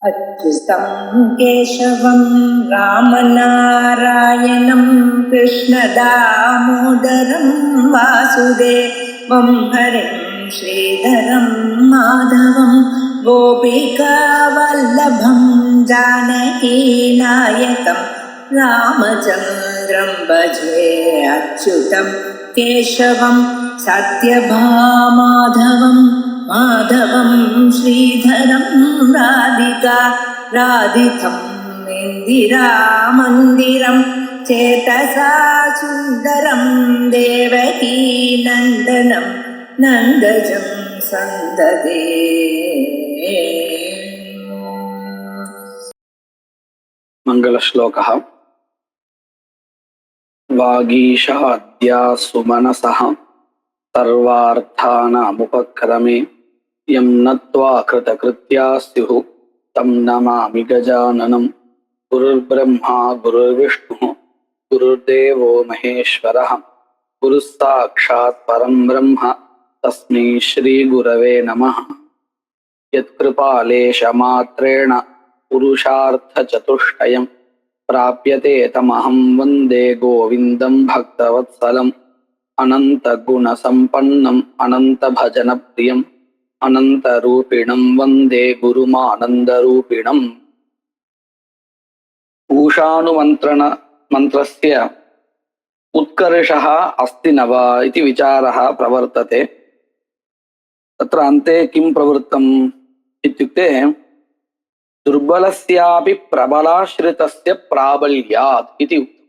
अच्युतं केशवं रामनारायणं कृष्णदामोदरं वासुदेवं हरिं श्रीधरं माधवं गोपिकावल्लभं जानकीनायकं रामचन्द्रं भजे अच्युतं केशवं सत्यभामाधवं माधवं श्रीधरं राधितं इन्दिरामन्दिरं चेतसा सुन्दरं देवकी नन्दनं नन्दजं सन्ददे। मङ्गलश्लोकः। वागीशाद्या सुमनसः सर्वार्थानामुपक्रमे यं नत्वा कृतकृत्या स्युः तं नमामि गजाननं। गुरुर्ब्रह्मा गुरुर्विष्णुः गुरुर्देवो महेश्वरः गुरुः साक्षात् परं ब्रह्म तस्मै श्रीगुरवे नमः। यत्कृपालेशमात्रेण पुरुषार्थचतुष्टयं प्राप्यते तमहं वन्दे गोविन्दं भक्तवत्सलम्। अनन्तगुणसम्पन्नम् अनन्तभजनप्रियम् अनन्तरूपिणं वन्दे गुरुमानन्दरूपिणम्। ऊषानुमन्त्रस्य उत्कर्षः अस्ति न वा इति विचारः प्रवर्तते। तत्र अन्ते किं प्रवृत्तम् इत्युक्ते दुर्बलस्यापि प्रबलाश्रितस्य प्राबल्यात् इति उक्तम्।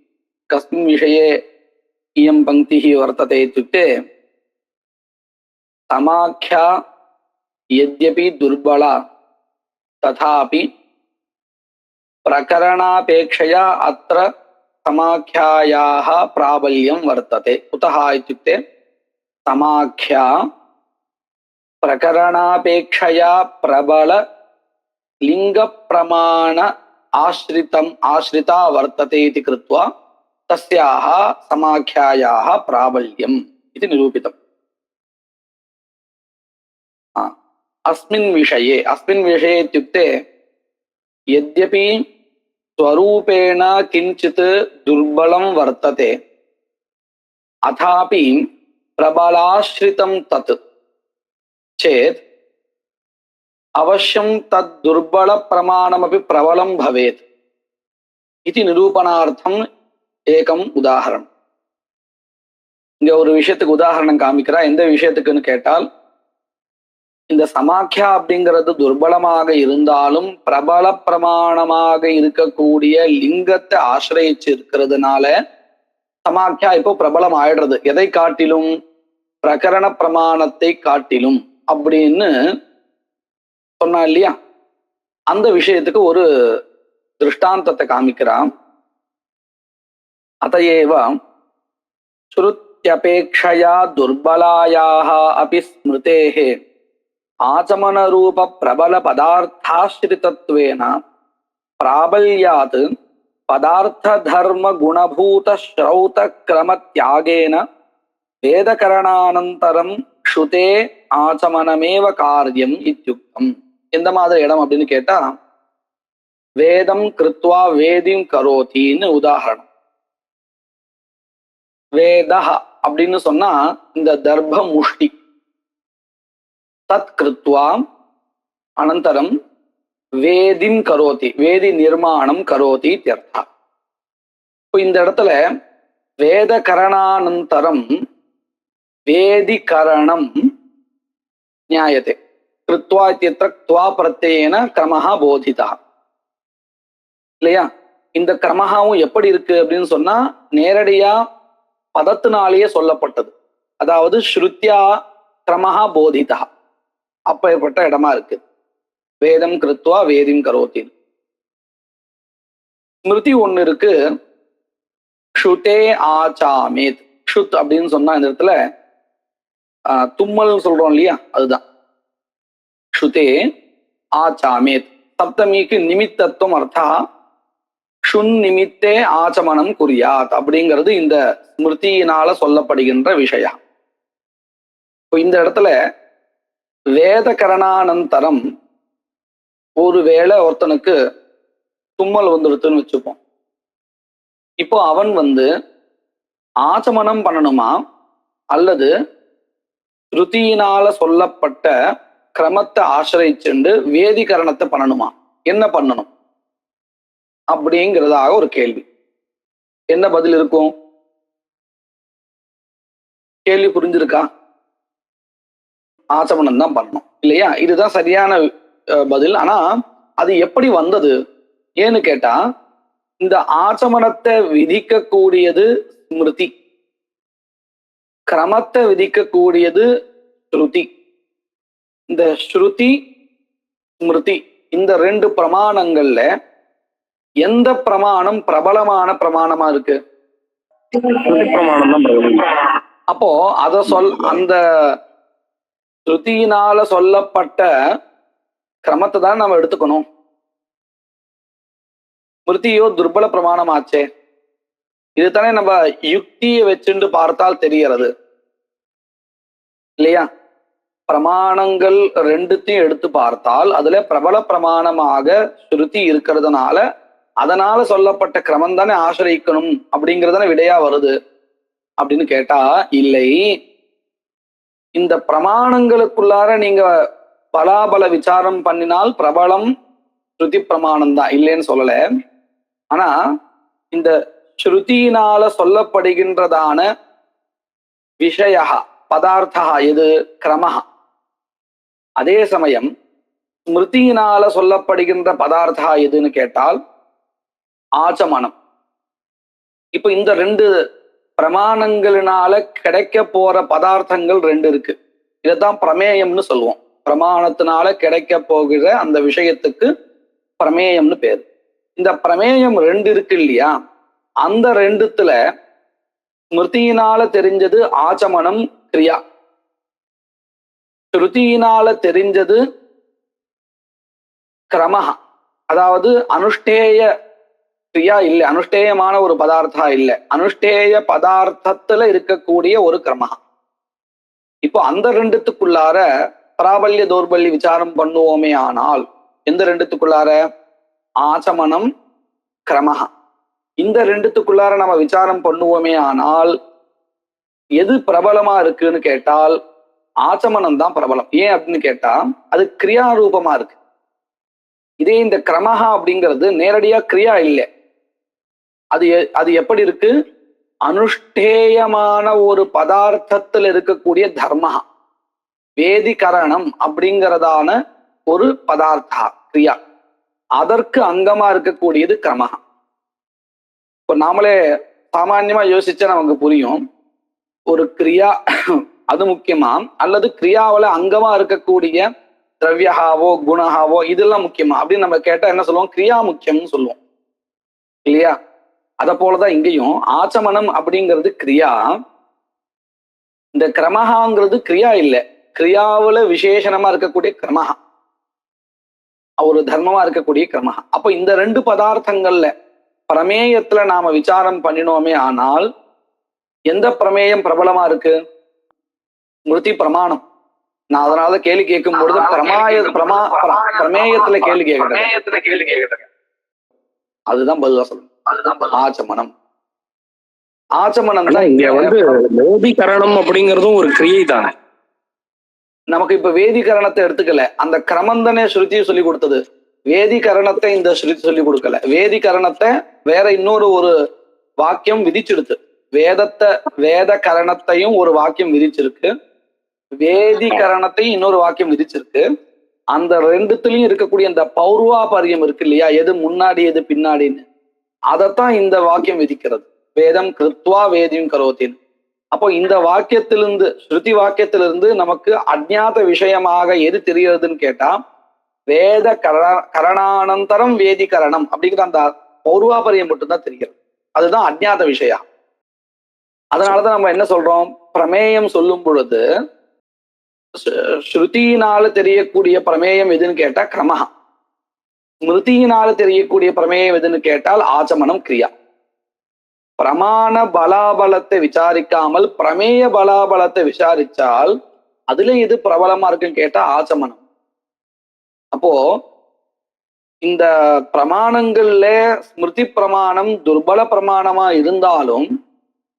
कस्मिन् विषये इयं पङ्क्तिः वर्तते इत्युक्ते समाख्या यद्यपि दुर्बला तथापि प्रकरणापेक्षया अत्र समाख्यायाः प्राबल्यं वर्तते। कुतः इत्युक्ते समाख्या प्रकरणापेक्षया प्रबल लिंगप्रमाण आश्रिता वर्तते इति कृत्वा तस्याः समाख्यायाः प्राबल्यम् इति निरूपितम्। अस्मिन् विषये इत्युक्ते यद्यपि स्वरूपेण किञ्चित् दुर्बलं वर्तते अथापि प्रबलाश्रितं तत् चेत् अवश्यं तद् दुर्बलप्रमाणमपि प्रबलं भवेत् इति निरूपणार्थम् एकम् उदाहरणம். இங்க ஒரு விஷயத்துக்கு உதாரணம் காமிக்கிறா. எந்த விஷயத்துக்குன்னு கேட்டால், இந்த சமாக்கியா அப்படிங்கிறது துர்பலமாக இருந்தாலும் பிரபல பிரமாணமாக இருக்கக்கூடிய லிங்கத்தை ஆசிரயிச்சு இருக்கிறதுனால சமாக்கியா இப்போ பிரபலம் ஆயிடுறது. எதை காட்டிலும்? பிரகரண பிரமாணத்தை காட்டிலும் அப்படின்னு சொன்னா இல்லையா? அந்த விஷயத்துக்கு ஒரு திருஷ்டாந்தத்தை காமிக்கிறான். அதையேவ ஸ்ருத்யபேக்ஷயா துர்பலாயாः अपि स्मृतेः आचमनरूप प्रबल पदार्थाश्रितत्वेन प्राबल्यात् पदार्थ धर्म गुणभूत श्रौत क्रम त्यागेन वेदकरणानन्तरं श्रुते आचमनमेव कार्यम् इत्युक्तम्. எந்த மாதிரி இடம் அப்படின்னு கேட்டா, வேதம் கிருத்வா வேதிம் கரோதின்னு உதாரணம். வேதஹ அப்படின்னு சொன்னா இந்த தர்ப முஷ்டி. தத் கிருத்வா அனந்தரம் வேதிம் கரோதி, வேதி நிர்மாணம் கரோதி இத்யர்த்தா. இப்போ இந்த இடத்துல வேத கரணானந்தரம் வேதிகரணம் ஞாயத்தை கிருத்வா இத்தியத்திர த்வா பிரத்யேன கிரமஹா போதிதா இல்லையா? இந்த கிரமஹாவும் எப்படி இருக்கு அப்படின்னு சொன்னா நேரடியா பதத்தினாலேயே சொல்லப்பட்டது. அதாவது ஸ்ருத்யா கிரமஹா போதிதா அப்பேற்பட்ட இடமா இருக்கு. வேதம் கிருத்வா வேதிம் கரோதி. ஸ்மிருதி ஒண்ணு இருக்கு, ஷுதே ஆச்சாமேத். ஷுத் அப்படின்னு சொன்னா இந்த இடத்துல தும்மல் சொல்றோம் இல்லையா, அதுதான் ஷுதே ஆச்சாமேத். சப்தமிக்கு நிமித்தத்துவம் அர்த்தா ஷுன் நிமித்தே ஆச்சமனம் குறியாத் அப்படிங்கிறது இந்த ஸ்மிருதியினால சொல்லப்படுகின்ற விஷயம். இப்போ இந்த இடத்துல வேத கரணானந்தரம் ஒருவேளை ஒருத்தனுக்கு தும்மல் வந்துடுதுன்னு வச்சுப்போம். இப்போ அவன் ஆச்சமனம் பண்ணணுமா அல்லது ஸ்ருதியினால சொல்லப்பட்ட கிரமத்தை ஆசிரிச்சுண்டு வேதிகரணத்தை பண்ணணுமா? என்ன பண்ணணும் அப்படிங்கிறதாக ஒரு கேள்வி. என்ன பதில் இருக்கும்? கேள்வி புரிஞ்சிருக்கா? ஆச்சமனம் தான் பண்ணணும் இல்லையா? இதுதான் சரியான பதில். ஆனா அது எப்படி வந்தது ஏன்னு கேட்டா, இந்த ஆச்சமனத்தை விதிக்கக்கூடியது ஸ்மிருதி, கிரமத்தை விதிக்கக்கூடியது ஸ்ருதி. இந்த ஸ்ருதி ஸ்மிருதி இந்த ரெண்டு பிரமாணங்கள்ல எந்த பிரமாணம் பிரபலமான பிரமாணமா இருக்கு? பிரமாணம் தான் பிரபலம். அப்போ அந்த ஸ்ருதியினால சொல்லப்பட்ட கிரமத்தை தான் நம்ம எடுத்துக்கணும். ஸ்மிருதியோ துர்பல பிரமாணமாச்சே. இதுதானே நம்ம யுக்தியை வச்சுட்டு பார்த்தால் தெரியறது இல்லையா? பிரமாணங்கள் ரெண்டுத்தையும் எடுத்து பார்த்தால் அதுல பிரபல பிரமாணமாக ஸ்ருதி இருக்கிறதுனால அதனால சொல்லப்பட்ட கிரமம் தானே ஆசிரியக்கணும் அப்படிங்கிறதான விடையா வருது. அப்படின்னு கேட்டா இல்லை, இந்த பிரமாணங்களுக்குள்ளார நீங்க பலாபல விசாரம் பண்ணினால் பிரபலம் ஸ்ருதி பிரமாணம் தான், இல்லைன்னு சொல்லல. ஆனா இந்த ஸ்ருதியினால சொல்லப்படுகின்றதான விஷய பதார்த்தா எது? கிரமஹ. அதே சமயம் ஸ்மிருதியினால சொல்லப்படுகின்ற பதார்த்தா எதுன்னு கேட்டால் ஆச்சமனம். இப்ப இந்த ரெண்டு பிரமாணங்களினால கிடைக்க போற பதார்த்தங்கள் ரெண்டு இருக்கு. இதைத்தான் பிரமேயம்னு சொல்லுவோம். பிரமாணத்தினால கிடைக்க போகிற அந்த விஷயத்துக்கு பிரமேயம்னு பேரு. இந்த பிரமேயம் ரெண்டு இருக்கு இல்லையா? அந்த ரெண்டுத்துல ஸ்மிருதியினால தெரிஞ்சது ஆச்சமனம் கிரியா, ஸ்ருதியினால தெரிஞ்சது கிரமஹ, அதாவது அனுஷ்டேய கிரியா இல்லை, அனுஷ்டேயமான ஒரு பதார்த்தா இல்லை, அனுஷ்டேய பதார்த்தத்துல இருக்கக்கூடிய ஒரு கிரமஹ. இப்போ அந்த ரெண்டுத்துக்குள்ளார பிராபல்ய தௌர்பல்ய விசாரம் பண்ணுவோமே ஆனால் எந்த ரெண்டுத்துக்குள்ளார? ஆச்சமனம் கிரமஹ. இந்த ரெண்டுத்துக்குள்ளார நம்ம விசாரம் பண்ணுவோமே ஆனால் எது பிரபலமா இருக்குன்னு கேட்டால் ஆச்சமனம் தான் பிரபலம். ஏன் அப்படின்னு கேட்டா அது கிரியா ரூபமா இருக்கு. இதே இந்த கிரமஹா அப்படிங்கிறது நேரடியா கிரியா இல்லை. அது எப்படி இருக்கு? அனுஷ்டேயமான ஒரு பதார்த்தத்தில் இருக்கக்கூடிய தர்மஹா, வேதிகரணம் அப்படிங்கிறதான ஒரு பதார்த்தா கிரியா, அதற்கு அங்கமா இருக்கக்கூடியது கிரமஹா. இப்போ நாமளே சாமான்யமா யோசிச்சா நமக்கு புரியும், ஒரு கிரியா அது முக்கியமா அல்லது கிரியாவில அங்கமா இருக்கக்கூடிய திரவியகாவோ குணஹாவோ இதெல்லாம் முக்கியமா அப்படின்னு நம்ம கேட்டா என்ன சொல்லுவோம்? கிரியா முக்கியம்னு சொல்லுவோம் இல்லையா? அத போலதான் இங்கேயும் ஆச்சமனம் அப்படிங்கிறது கிரியா, இந்த கிரமஹாங்கிறது கிரியா இல்லை, கிரியாவுல விசேஷணமா இருக்கக்கூடிய கிரமஹா, ஒரு தர்மமா இருக்கக்கூடிய கிரமஹா. அப்போ இந்த ரெண்டு பதார்த்தங்கள்ல பிரமேயத்துல நாம விசாரம் பண்ணினோமே ஆனால் எந்த பிரமேயம் பிரபலமா இருக்கு? ஸ்மிருதி பிரமாணம். நான் அதனால கேள்வி கேட்கும் பொழுது பிரமேயத்துல கேள்வி கேட்கிறேன். அதுதான் பதிலா சொல்லணும். அதுதான் ஆச்சமனம். ஆச்சமனம் தான் இங்க வேதிகரணம் அப்படிங்கிறதும் ஒரு கிரியை தானே. நமக்கு இப்ப வேதிகரணத்தை எடுத்துக்கல, அந்த கிரமந்தனே ஸ்ருதி சொல்லி கொடுத்தது. வேதிகரணத்தை இந்த ஸ்ருதி சொல்லி கொடுக்கல. வேதிகரணத்தை வேற இன்னொரு ஒரு வாக்கியம் விதிச்சிடுது. வேத கரணத்தையும் ஒரு வாக்கியம் விதிச்சிருக்கு, வேதிகரணத்தையும் இன்னொரு வாக்கியம் விதிச்சிருக்கு. அந்த ரெண்டுத்துலயும் இருக்கக்கூடிய அந்த பௌர்வாபரியம் இருக்கு இல்லையா, எது முன்னாடி எது பின்னாடின்னு, அதைத்தான் இந்த வாக்கியம் விதிக்கிறது. வேதம் கிருத்வா வேதியும் கரோத்தின். அப்போ இந்த வாக்கியத்திலிருந்து, ஸ்ருதி வாக்கியத்திலிருந்து நமக்கு அஜ்ஞாத விஷயமாக எது தெரிகிறதுன்னு கேட்டா வேத கரணானந்தரம் வேதிகரணம் அப்படிங்கிற அந்த பௌர்வாபரியம் மட்டும்தான் தெரிகிறது. அதுதான் அஜ்ஞாத விஷயம். அதனாலதான் நம்ம என்ன சொல்றோம்? பிரமேயம் சொல்லும் பொழுது ஸ்ருதியினால தெரியக்கூடிய பிரமேயம் எதுன்னு கேட்டா கிரமஹா, ஸ்மிருதியினால தெரியக்கூடிய பிரமேயம் எதுன்னு கேட்டால் ஆச்சமனம் கிரியா. பிரமாண பலாபலத்தை விசாரிக்காமல் பிரமேய பலாபலத்தை விசாரிச்சால் அதுல எது பிரபலமா இருக்குன்னு கேட்டா ஆச்சமனம். அப்போ இந்த பிரமாணங்கள்ல ஸ்மிருதி பிரமாணம் துர்பல பிரமாணமா இருந்தாலும்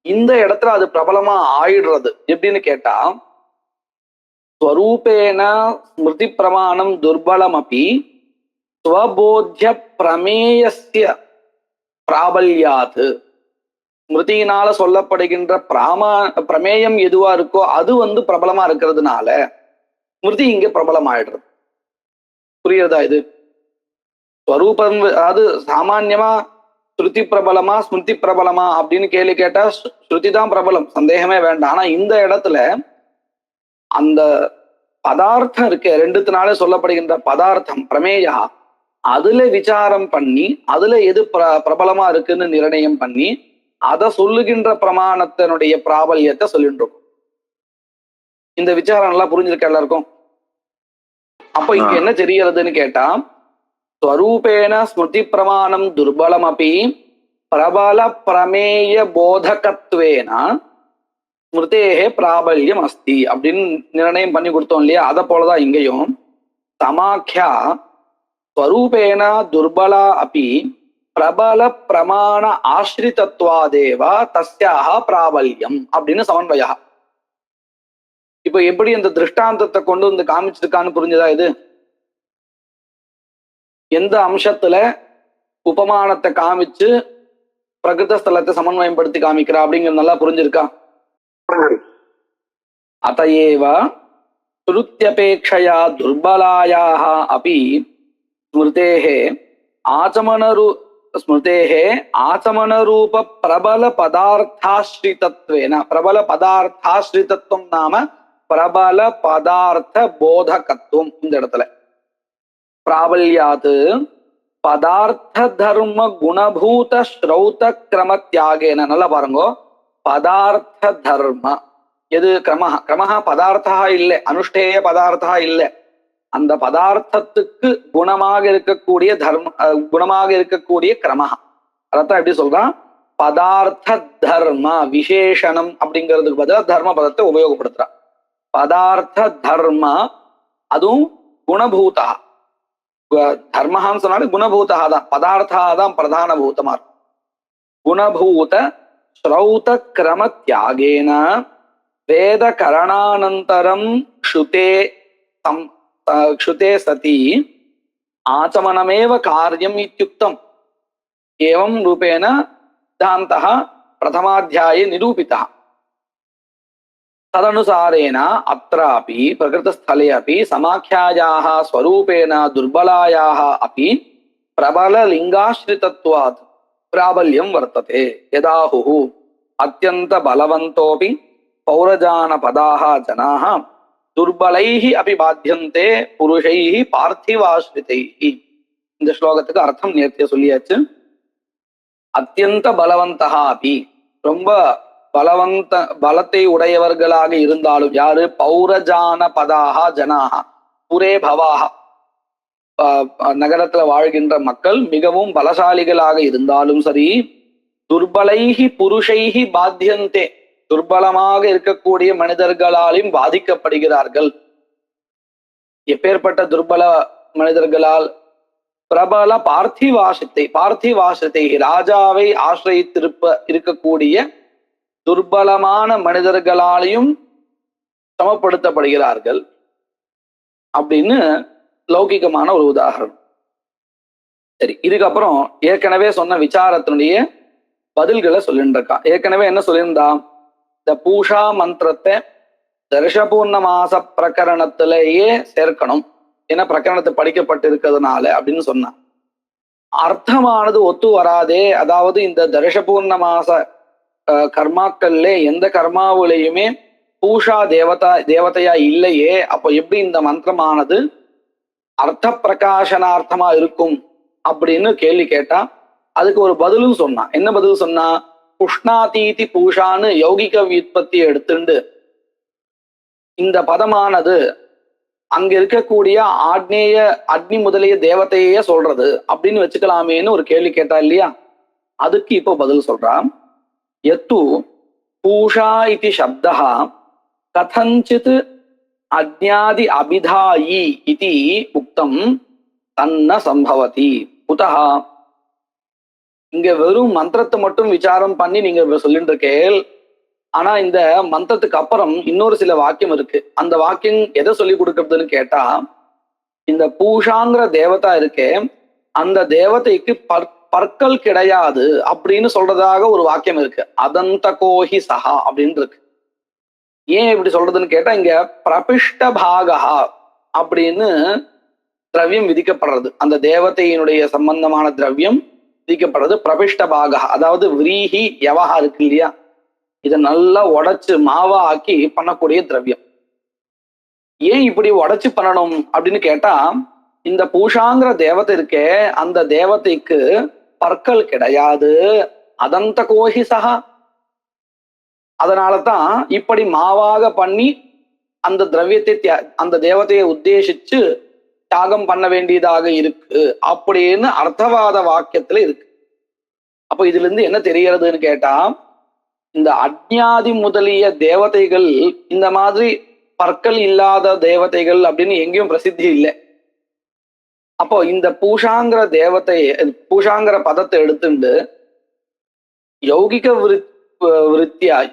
இந்த இடத்துல அது பிரபலமா ஆயிடுறது எப்படின்னு கேட்டா, ஸ்வரூபேன ஸ்மிருதி பிரமாணம் துர்பலம் அப்படி ஸ்வபோத்திய பிரமேயஸ்ய பிராபல்யாது. ஸ்மிருதியினால சொல்லப்படுகின்ற பிரமேயம் எதுவா இருக்கோ அது பிரபலமா இருக்கிறதுனால ஸ்மிருதி இங்க பிரபலம் ஆயிடுறது. புரியுறதா இது? ஸ்வரூபம் அதாவது சாமான்யமா ஸ்ருதி பிரபலமா ஸ்மிருதி பிரபலமா அப்படின்னு கேள்வி கேட்டா ஸ்ருதி தான் பிரபலம், சந்தேகமே வேண்டாம். ஆனா இந்த இடத்துல அந்த பதார்த்தம் இருக்கு, ரெண்டுத்தினாலே சொல்லப்படுகின்ற பதார்த்தம் பிரமேயா, அதுல விசாரம் பண்ணி அதுல எது பிரபலமா இருக்குன்னு நிர்ணயம் பண்ணி அதை சொல்லுகின்ற பிரமாணத்தினுடைய பிராபல்யத்தை சொல்லிட்டு இருக்கும். இந்த விசாரம் எல்லாம் புரிஞ்சிருக்க எல்லாருக்கும்? அப்ப இங்க என்ன தெரியறதுன்னு கேட்டா, ஸ்வரூபேன ஸ்மிருதி பிரமாணம் துர்பலம் அப்படி பிரபல பிரமேய போதகத்வேன ஸ்மிருதேஹே பிராபல்யம் அஸ்தி அப்படின்னு நிர்ணயம் பண்ணி கொடுத்தோம் இல்லையா? அதை போலதான் இங்கேயும் சமாக்கியா ஸ்வரூபேன துர்பலா அப்படி பிரபல பிரமாண ஆசிரிதத்வாதேவா தஸ்யாக பிராபல்யம் அப்படின்னு சமன்வயா. இப்ப எப்படி இந்த திருஷ்டாந்தத்தை கொண்டு வந்து காமிச்சிருக்கான்னு புரிஞ்சுதா இது? எந்த அம்சத்துல உபமானத்தை காமிச்சு பிரகிருத ஸ்தலத்தை சமன்வயப்படுத்தி காமிக்கிறா அப்படிங்கிறது நல்லா புரிஞ்சிருக்கா? அதையேவ ஸ்ருத்யபேக்ஷயா துர்பலாயாக அப்படி ஸ்மிருதேஹே ஆச்சமனரூப பிரபல பதார்த்தாஸ்ரிதத்வேன, பிரபல பதார்த்தாஸ்ரிதத்துவம் நாம பிரபல பதார்த்த போதகத்துவம். இந்த இடத்துல பிராபல்யாது பதார்த்த தர்ம குணபூத ஸ்ரௌத கிரம தியாகேன. நல்லா பாருங்க, பதார்த்த தர்ம எது கிரமஹ பதார்த்தா இல்லை, அனுஷ்டேய பதார்த்தா இல்லை. அந்த பதார்த்தத்துக்கு குணமாக இருக்கக்கூடிய குணமாக இருக்கக்கூடிய கிரமஹ. அதான் எப்படி சொல்றான்? பதார்த்த தர்ம விசேஷனம் அப்படிங்கிறதுக்கு பதிலா தர்ம பதத்தை உபயோகப்படுத்துறான். பதார்த்த தர்ம அதுவும் குணபூதா. தர்மஹான்னு சொன்னாலும் குணபூதா தான், பதார்த்தா தான் பிரதான பூதமா இருக்கும். குணபூத ஸ்ரௌத கிரம தியாகேன வேத கரணானந்தரம் க்ஷுதே சதி ஆச்சமனமேவ காரியம் இத்யுக்தம். ஏவம் ரூபேண சித்தாந்தः பிரதமாத்தியாயே நிரூபிதः. तदनुसारेण अत्रापि प्रकृतस्थले अपि समाख्यायाः स्वरूपेण दुर्बलायाः अपि प्रबललिङ्गाश्रितत्वात् प्राबल्यं वर्तते. यदाहुः अत्यन्तबलवन्तोऽपि पौरजानपदाः जनाः दुर्बलैः अपि बाध्यन्ते पुरुषैः पार्थिवाश्रितैः. இந்த ஸ்லோகத்துக்கு அர்த்தம் நேர்த்தியா சொல்லியாச்சு. அத்தியந்த பலவந்தஹா அப்பி, ரொம்ப பலத்தை உடையவர்களாக இருந்தாலும், யாரு? பௌரஜான பதாக ஜனாக, புரே பவாக, நகரத்துல வாழ்கின்ற மக்கள் மிகவும் பலசாலிகளாக இருந்தாலும் சரி, துர்பலைஹி புருஷைஹி பாத்தியந்தே, துர்பலமாக இருக்கக்கூடிய மனிதர்களாலும் பாதிக்கப்படுகிறார்கள். எப்பேற்பட்ட துர்பல மனிதர்களால்? பிரபல பார்த்திவாசித்தை ராஜாவை இருக்கக்கூடிய துர்பலமான மனிதர்களாலையும் சமப்படுத்தப்படுகிறார்கள் அப்படின்னு லௌகிகமான ஒரு உதாரணம். சரி, இதுக்கப்புறம் ஏற்கனவே சொன்ன விசாரத்தினுடைய பதில்களை சொல்லிட்டு இருக்கான். ஏற்கனவே என்ன சொல்லியிருந்தான்? இந்த பூஷா மந்திரத்தை தர்ஷபூர்ணமாச பிரகரணத்திலேயே சேர்க்கணும், ஏன்னா பிரகரணத்தை படிக்கப்பட்டு இருக்கிறதுனால அப்படின்னு சொன்னான். அர்த்தமானது ஒத்து வராதே, அதாவது இந்த தர்ஷபூர்ணமாச கர்மாக்கள்ல எந்த கர்மாவிலையுமே பூஷா தேவதையா இல்லையே, அப்போ எப்படி இந்த மந்திரமானது அர்த்த பிரகாசனார்த்தமா இருக்கும் அப்படின்னு கேள்வி கேட்டா அதுக்கு ஒரு பதிலும் சொன்னான். என்ன பதில் சொன்னா? புஷ்ணாதீதி பூஷான்னு யௌகிக வியுற்பத்தி எடுத்துண்டு இந்த பதமானது அங்க இருக்கக்கூடிய ஆக்னேய அக்னி முதலிய தேவதையே சொல்றது அப்படின்னு வச்சுக்கலாமேன்னு ஒரு கேள்வி கேட்டா இல்லையா? அதுக்கு இப்போ பதில் சொல்றான். எத்து பூஷா இதி சப்தः கதஞ்சித் அஜ்ஞாதி அபிதாயி இதி உக்தம் தன்ன சம்பவதி குதஹா. இங்க வெறும் மந்திரத்தை மட்டும் விசாரம் பண்ணி நீங்க சொல்லிட்டு இருக்கேள். ஆனா இந்த மந்திரத்துக்கு அப்புறம் இன்னொரு சில வாக்கியம் இருக்கு. அந்த வாக்கியம் எதை சொல்லி கொடுக்கறதுன்னு கேட்டா, இந்த பூஷாங்கிற தேவதா இருக்கே, அந்த தேவதைக்கு பற்கள் கிடையாது அப்படின்னு சொல்றதாக ஒரு வாக்கியம் இருக்கு. அதந்த கோஹி சஹா அப்படின்னு இருக்கு. ஏன் இப்படி சொல்றதுன்னு கேட்டா, இங்க பிரபிஷ்ட பாகா அப்படின்னு திரவியம் விதிக்கப்படுறது. அந்த தேவதையினுடைய சம்பந்தமான திரவியம் விதிக்கப்படுறது பிரபிஷ்ட பாகா. அதாவது விரீஹி யவஹா இருக்கு இல்லையா, இதை நல்லா உடைச்சு மாவா ஆக்கி பண்ணக்கூடிய திரவியம். ஏன் இப்படி உடைச்சு பண்ணணும் அப்படின்னு கேட்டா, இந்த பூஷாங்கிற தேவதை இருக்கே, அந்த தேவதைக்கு பற்கள் கிடையாது. அதந்த கோஹி சஹா. அதனாலதான் இப்படி மாவாக பண்ணி அந்த திரவியத்தை அந்த தேவதையை உத்தேசிச்சு தியாகம் பண்ண வேண்டியதாக இருக்கு அப்படின்னு அர்த்தவாத வாக்கியத்துல இருக்கு. அப்ப இதுல இருந்து என்ன தெரிகிறதுன்னு கேட்டா, இந்த அஜ்ஞாதி முதலிய தேவதைகள் இந்த மாதிரி பற்கள் இல்லாத தேவதைகள் அப்படின்னு எங்கேயும் பிரசித்தி இல்லை. அப்போ இந்த பூஷாங்கிற பூஷாங்கிற பதத்தை எடுத்துட்டு யௌகிக விருத்தியாய்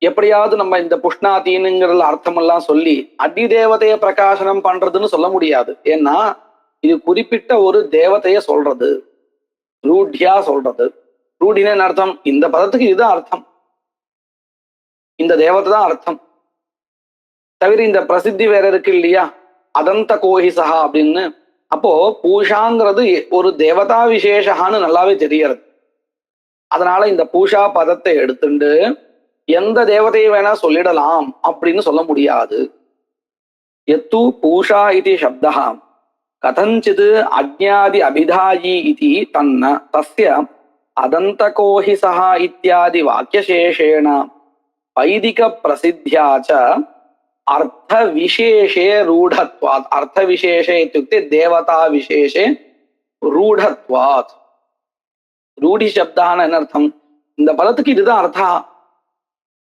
எப்படியாவது நம்ம இந்த புஷ்ணாதீனுங்கிற அர்த்தம் எல்லாம் சொல்லி அடி தேவதைய பிரகாசனம் பண்றதுன்னு சொல்ல முடியாது. ஏன்னா இது குறிப்பிட்ட ஒரு தேவதைய சொல்றது, ரூட்யா சொல்றது. ரூடின்னு அர்த்தம், இந்த பதத்துக்கு இதுதான் அர்த்தம், இந்த தேவதை தான் அர்த்தம். தவிர இந்த பிரசித்தி வேற இருக்கு இல்லையா, அதந்த கோஹிசஹா அப்படின்னு. அப்போ பூஷாங்கிறது ஒரு தேவதா விசேஷான்னு நல்லாவே தெரியறது. அதனால இந்த பூஷா பதத்தை எடுத்துட்டு எந்த தேவதையை வேணா சொல்லிடலாம் அப்படின்னு சொல்ல முடியாது. எத்து பூஷா இது சப்தா கதஞ்சித் அஜ்ஞாதி அபிதாயி இது தன்ன தஸ்ய அதந்த கோஹிசஹா இத்தியாதி வாக்கியசேஷேண வைதிக பிரசித்தியாச்ச अर्थ विशेषे रूढ़त्वात्. अर्थ विशेषे इत्युक्ते देवता विशेषे रूढ़त्वात्. रूढ़ि शब्दाன என்ன அர்த்தம், இந்த பதத்துக்கு இதுதான் அர்த்தம்.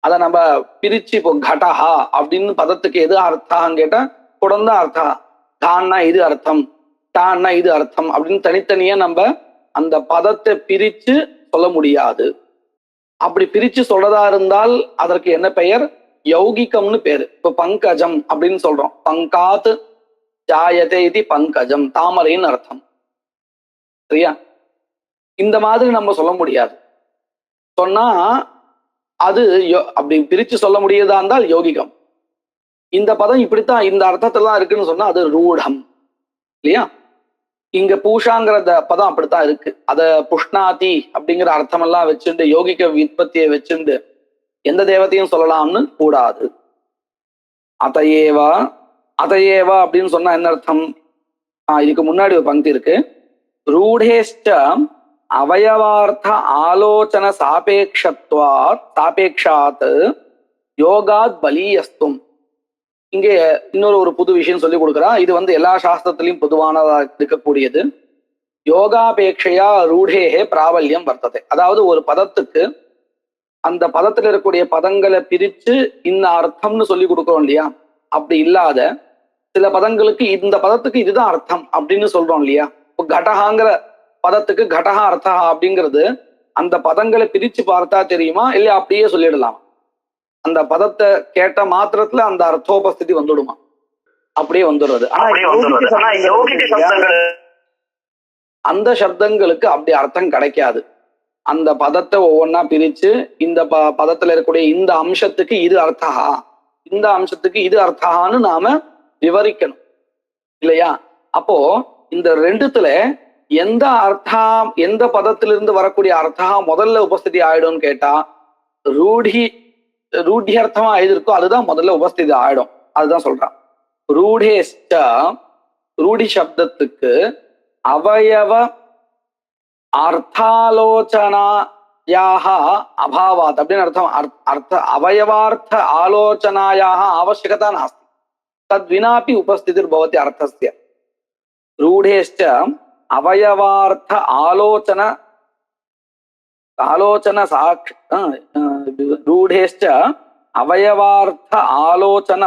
அதை நம்ம பிரிச்சு இப்போ கடஹா அப்படின்னு பதத்துக்கு எது அர்த்தம் கேட்டா குடந்த அர்த்தம், தான்னா இது அர்த்தம், டான்னா இது அர்த்தம் அப்படின்னு தனித்தனியா நம்ம அந்த பதத்தை பிரிச்சு சொல்ல முடியாது. அப்படி பிரிச்சு சொல்றதா இருந்தால் அதற்கு என்ன பெயர், யௌகிகம்னு பேரு. இப்ப பங்கஜம் அப்படின்னு சொல்றோம், பங்காத் ஜாயதே இது பங்கஜம், தாமரைன்னு அர்த்தம். சரியா, இந்த மாதிரி நம்ம சொல்ல முடியாது. சொன்னா அது அப்படி பிரிச்சு சொல்ல முடியதா இருந்தால் யோகிகம். இந்த பதம் இப்படித்தான் இந்த அர்த்தத்துல தான் இருக்குன்னு சொன்னா அது ரூடம் இல்லையா. இங்க பூஷாங்கிற பதம் அப்படித்தான் இருக்கு. அத புஷ்ணாதி அப்படிங்கிற அர்த்தம் எல்லாம் வச்சுண்டு யோகிக விற்பத்தியை வச்சுண்டு எந்த தேவத்தையும் சொல்லலாம்னு கூடாது. அதையேவா அதையேவா அப்படின்னு சொன்னா என்ன அர்த்தம், இதுக்கு முன்னாடி ஒரு பங்க்தி இருக்கு. ரூடேஷ்ட அவயவார்த்த ஆலோசன சாபேக்ஷாத் யோகாத் பலீயஸ்தும். இங்கே இன்னொரு புது விஷயம் சொல்லி கொடுக்குறா. இது எல்லா சாஸ்திரத்திலையும் பொதுவானதா இருக்கக்கூடியது. யோகாபேட்சையா ரூடேஹே பிராபல்யம் வர்த்ததை. அதாவது ஒரு பதத்துக்கு அந்த பதத்துல இருக்கக்கூடிய பதங்களை பிரிச்சு இந்த அர்த்தம்னு சொல்லி கொடுக்குறோம் இல்லையா, அப்படி இல்லாத சில பதங்களுக்கு இந்த பதத்துக்கு இதுதான் அர்த்தம் அப்படின்னு சொல்றோம் இல்லையா. இப்போ கடகாங்கிற பதத்துக்கு கடகா அர்த்தா அப்படிங்கிறது அந்த பதங்களை பிரிச்சு பார்த்தா தெரியுமா, இல்லையா அப்படியே சொல்லிடலாம். அந்த பதத்தை கேட்ட மாத்திரத்துல அந்த அர்த்தோபஸ்திதி வந்துடுமா, அப்படியே வந்துடுறது. அந்த சப்தங்களுக்கு அப்படி அர்த்தம் கிடைக்காது. அந்த பதத்தை ஒவ்வொன்னா பிரிச்சு இந்த பதத்துல இருக்கக்கூடிய இந்த அம்சத்துக்கு இது அர்த்தா, இந்த அம்சத்துக்கு இது அர்த்தான்னு நாம விவரிக்கணும் இல்லையா. அப்போ இந்த ரெண்டுத்துல எந்த அர்த்தம், எந்த பதத்திலிருந்து வரக்கூடிய அர்த்தா முதல்ல உபஸ்திதி ஆயிடும்னு கேட்டா, ரூಢி அர்த்தமா எழுதிருக்கோ அதுதான் முதல்ல உபஸ்திதி ஆயிடும். அதுதான் சொல்றான். ரூடேஷ்ட ரூಢி சப்தத்துக்கு அவயவ அர்த்தாலோச்சனாயாக அபாவாத் அப்படின்னு அர்த்தம். அர்த்த அவயவார்த்த ஆலோச்சனாயாக அவசியகதா நாஸ்தி, தத்வினாபி உபஸ்திதிர் பவதி அர்த்தஸ்ய. ரூடேஷ்ட அவயவார்த்த ஆலோச்சன சாட்சி ரூடேஷ்ட அவயவார்த்த ஆலோச்சன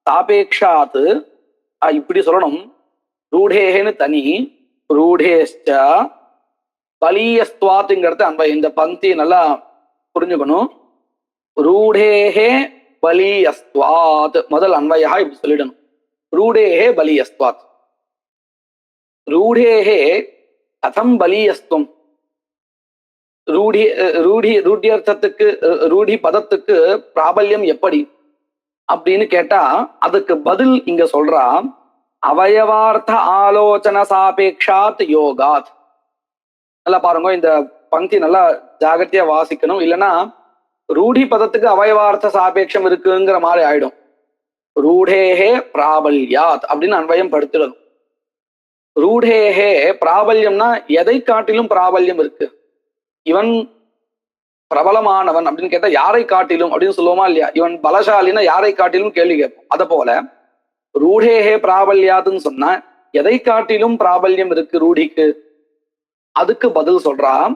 சாபேக்ஷாத். இப்படி சொல்லணும். ரூடேகேன்னு தனி, ரூடேஷ்ட பலீயஸ்துவாத்துங்கிறது அன்பயம். இந்த பந்தி நல்லா புரிஞ்சுக்கணும். ரூடேகே பலீயஸ்துவாத் முதல் அன்வயா இப்படி சொல்லிடணும். ரூடேகே பலீயஸ்துவாத். ரூடேகே கதம் பலீயஸ்துவம். ரூடியர்த்தத்துக்கு ரூடி பதத்துக்கு பிராபல்யம் எப்படி அப்படின்னு கேட்டா அதுக்கு பதில் இங்க சொல்றா, அவயவார்த்த ஆலோசன சாபேக்ஷாத் யோகாத். நல்லா பாருங்க, இந்த பங்கி நல்லா ஜாகிரதையா வாசிக்கணும். இல்லைன்னா ரூடி பதத்துக்கு அவயவார்த்த சாபேட்சம் இருக்குங்கிற மாதிரி ஆயிடும். ரூடேகே பிராபல்யாத் அப்படின்னு அன்வயம் படுத்திடணும். ரூடேகே பிராபல்யம்னா எதை காட்டிலும் பிராபல்யம் இருக்கு, இவன் பிரபலமானவன் அப்படின்னு கேட்டா யாரை காட்டிலும் அப்படின்னு சொல்லுவோமா இல்லையா? இவன் பலசாலின்னா யாரை காட்டிலும் கேள்வி கேட்போம். அத போல ரூடேகே பிராபல்யாதுன்னு சொன்னா எதை காட்டிலும் பிராபல்யம் இருக்கு ரூடிக்கு, அதுக்கு பதில் சொல்றான்,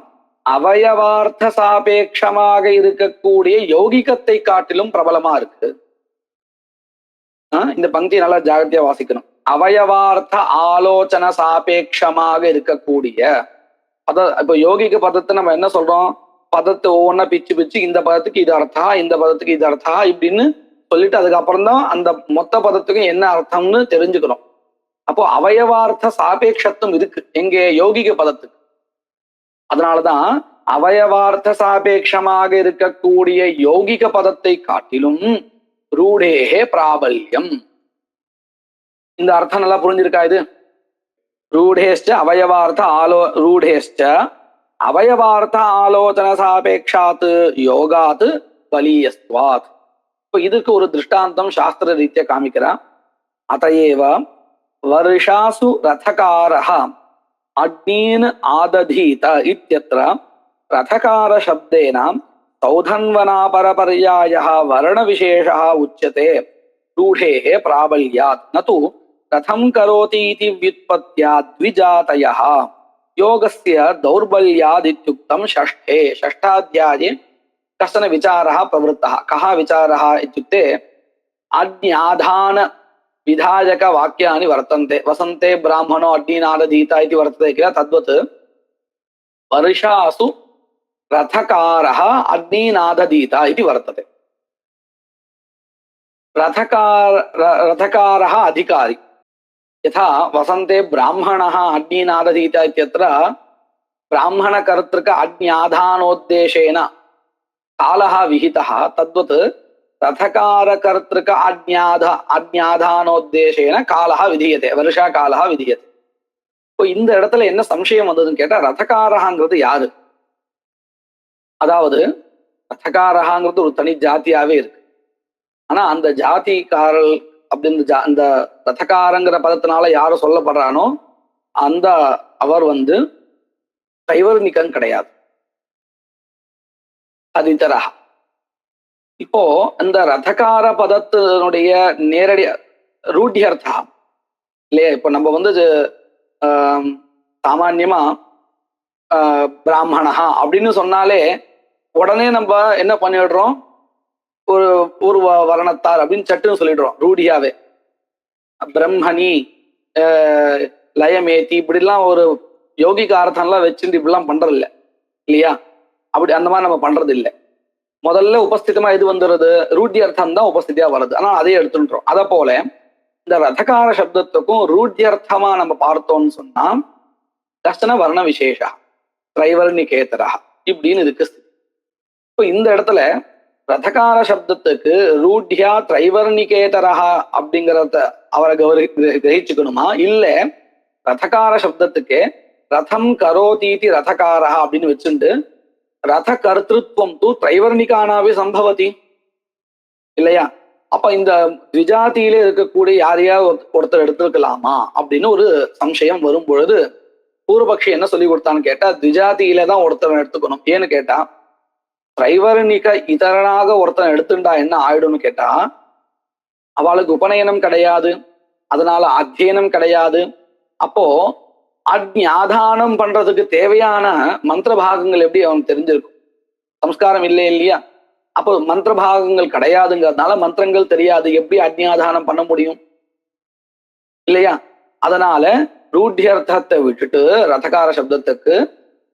அவயவார்த்த சாபேட்சமாக இருக்கக்கூடிய யௌகிகத்தை காட்டிலும் பிரபலமா இருக்கு. இந்த பங்கி நல்லா ஜாகிரதையா வாசிக்கணும். அவயவார்த்த ஆலோசன சாபேட்சமாக இருக்கக்கூடிய இப்ப யோகிக பதத்தை நம்ம என்ன சொல்றோம், பதத்தை ஒவ்வொன்னா பிச்சு பிச்சு இந்த பதத்துக்கு இது அர்த்தா, இந்த பதத்துக்கு இது அர்த்தா இப்படின்னு சொல்லிட்டு அதுக்கப்புறம் தான் அந்த மொத்த பதத்துக்கும் என்ன அர்த்தம்னு தெரிஞ்சுக்கிறோம். அப்போ அவயவார்த்த சாபேட்சத்துவம் இருக்கு எங்கே, யோகிக பதத்துக்கு. அதனாலதான் அவயவார்த்த சாபேட்சமாக இருக்கக்கூடிய யோகிக பதத்தை காட்டிலும் ரூடேகே பிராபல்யம். இந்த அர்த்தம் நல்லா புரிஞ்சிருக்கா? இது ரூடேஷ்ட அவயவார்த்த ஆலோசன சாபேக்ஷாத் யோகாத் பலீயஸ்துவாத். இப்போ இதுக்கு ஒரு திருஷ்டாந்தம் சாஸ்திர ரீதியா காமிக்கிறா. அதையேவ வருஷாசு ரதகாரஹ அக்னீன் ஆததீத இத்யத்ர ரதகார சப்தேன சௌதன்வனாபரபர்யாயः வர்ணவிசேஷः உச்யதே ரூடேஹே பிராபல்யாத் நது ரதம் கரோதி இதி व्युत्पत्त्या द्विजातयः योगस्य दौर्बल्याद् इत्युक्तं षष्ठाध्याये कश्चन विचारः प्रवृत्तः. कः विचारः इत्युक्ते अज्ञाधान विधायक वाक्यानि वर्तन्ते. वसन्ते ब्राह्मणो अग्निनादधीता इति वर्तते किल, तद्वत् वर्षासु रथकारः अग्निनादधीता इति वर्तते. रथकारः अधिकारी, यथा वसन्ते ब्राह्मणः अग्निनादधीता इत्यत्र ब्राह्मणकर्तृक अग्न्याधानोद्देशेन कालः विहितः, तद्वत् रथकारकर्तृक अज्ञाधानोद्देशेन कालः विधीयते, वर्षा कालः विधीयते. இப்போ இந்த இடத்துல என்ன சம்சயம் வந்ததுன்னு கேட்டா, ரதகாரங்கிறது யாரு? அதாவது ரதகாரங்கிறது ஒரு தனி ஜாத்தியாவே இருக்கு. ஆனா அந்த ஜாதிக்காரல் அப்படின்னு அந்த ரதகாரங்கிற பதத்தினால யார சொல்லப்படுறானோ அந்த அவர் தைவர்ணிகன் கிடையாது, அதிதரா. இப்போ இந்த ரதகார பதத்தினுடைய நேரடி ரூಢ்யர்த்தா இல்லையா? இப்போ நம்ம சாமான்யமா பிராமணா அப்படின்னு சொன்னாலே உடனே நம்ம என்ன பண்ணிடுறோம், ஒரு வர்ணத்தார் அப்படின்னு சட்டுன்னு சொல்லிடுறோம் ரூಢியாவே. பிரம்மணி லயமேத்தி இப்படிலாம் ஒரு யோகிக அர்த்தம்லாம் வச்சுட்டு இப்படிலாம் பண்றது இல்லை இல்லையா? அப்படி அந்த மாதிரி நம்ம பண்றது இல்லை. முதல்ல உபஸ்திதமா எது வந்துடுறது, ரூಢி அர்த்தம் தான் உபஸ்திதியா வருது. ஆனா அதே எடுத்துன்றோம். அத போல இந்த ரதகார சப்தத்துக்கும் ரூಢ்யர்த்தமா நம்ம பார்த்தோம்னு சொன்னா கஷ்டன வர்ண விசேஷா திரைவர்ணிகேதரா இப்படின்னு இருக்கு. இப்போ இந்த இடத்துல ரதகார சப்தத்துக்கு ரூಢ்யா திரைவர்ணிகேதரா அப்படிங்கிறத அவரை கிரகிச்சுக்கணுமா, இல்ல ரதகார சப்தத்துக்கு ரதம் கரோதீதி ரதகாரா அப்படின்னு வச்சுட்டு ரத கர்த்திருவம் தூ திரைவர்ணிகானாவே சம்பவதி இல்லையா? அப்ப இந்த த்விஜாதியில இருக்கக்கூடிய யாரையா ஒருத்தர் எடுத்திருக்கலாமா அப்படின்னு ஒரு சம்சயம் வரும் பொழுது பூர்வபக்ஷி என்ன சொல்லி கொடுத்தான்னு கேட்டா, த்விஜாதியில தான் ஒருத்தர் எடுத்துக்கணும். ஏன்னு கேட்டா திரைவர்ணிக இதரனாக ஒருத்தன் எடுத்துட்டா என்ன ஆயிடும்னு கேட்டா, அவளுக்கு உபநயனம் கிடையாது, அதனால அத்தியனம் கிடையாது. அப்போ அக்ஞாதானம் பண்றதுக்கு தேவையான மந்திர பாகங்கள் எப்படி அவனுக்கு தெரிஞ்சிருக்கும்? சம்ஸ்காரம் இல்லை இல்லையா? அப்போ மந்திர பாகங்கள் கிடையாதுங்கிறதுனால மந்திரங்கள் தெரியாது, எப்படி அக்ஞாதானம் பண்ண முடியும் இல்லையா? அதனால ரூಢ்யர்த்தத்தை விட்டுட்டு ரதகார சப்தத்துக்கு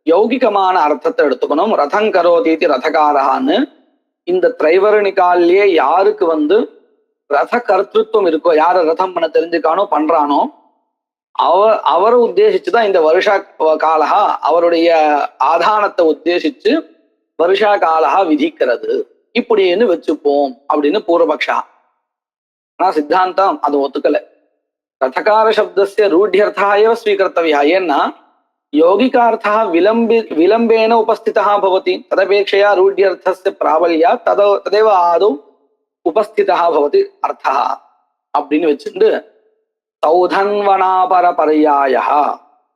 யௌகிகமான அர்த்தத்தை எடுத்துக்கணும். ரதம் கரோதீதி ரதகாரஹான்னு இந்த திரைவர்ணிகாலிலேயே யாருக்கு ரத கர்த்திருவம் இருக்கோ, யார ரதம் பண்ண தெரிஞ்சுக்கானோ பண்றானோ அவரை உத்தேசிச்சுதான் இந்த வருஷா காலகா அவருடைய ஆதானத்தை உத்தேசிச்சு வருஷா காலகா விதிக்கிறது இப்படின்னு வச்சுப்போம் அப்படின்னு பூர்வபக்ஷா. ஆனா சித்தாந்தம் அது ஒத்துக்கல. ரதகார சப்தஸ்ய ரூಢ்யர்த்தா ஏவ ஸ்வீகர்த்தவியா. ஏன்னா யௌகிகார்த்தா விலம்பேன உபஸ்திதா பவதி, ததபேட்சையா ரூಢ்யர்த்தஸ்ய பிராபல்யா ததேவ ஆதௌ உபஸ்திதா பவதி அர்த்தா அப்படின்னு வச்சுட்டு சௌதன்வனாபர பர்யாய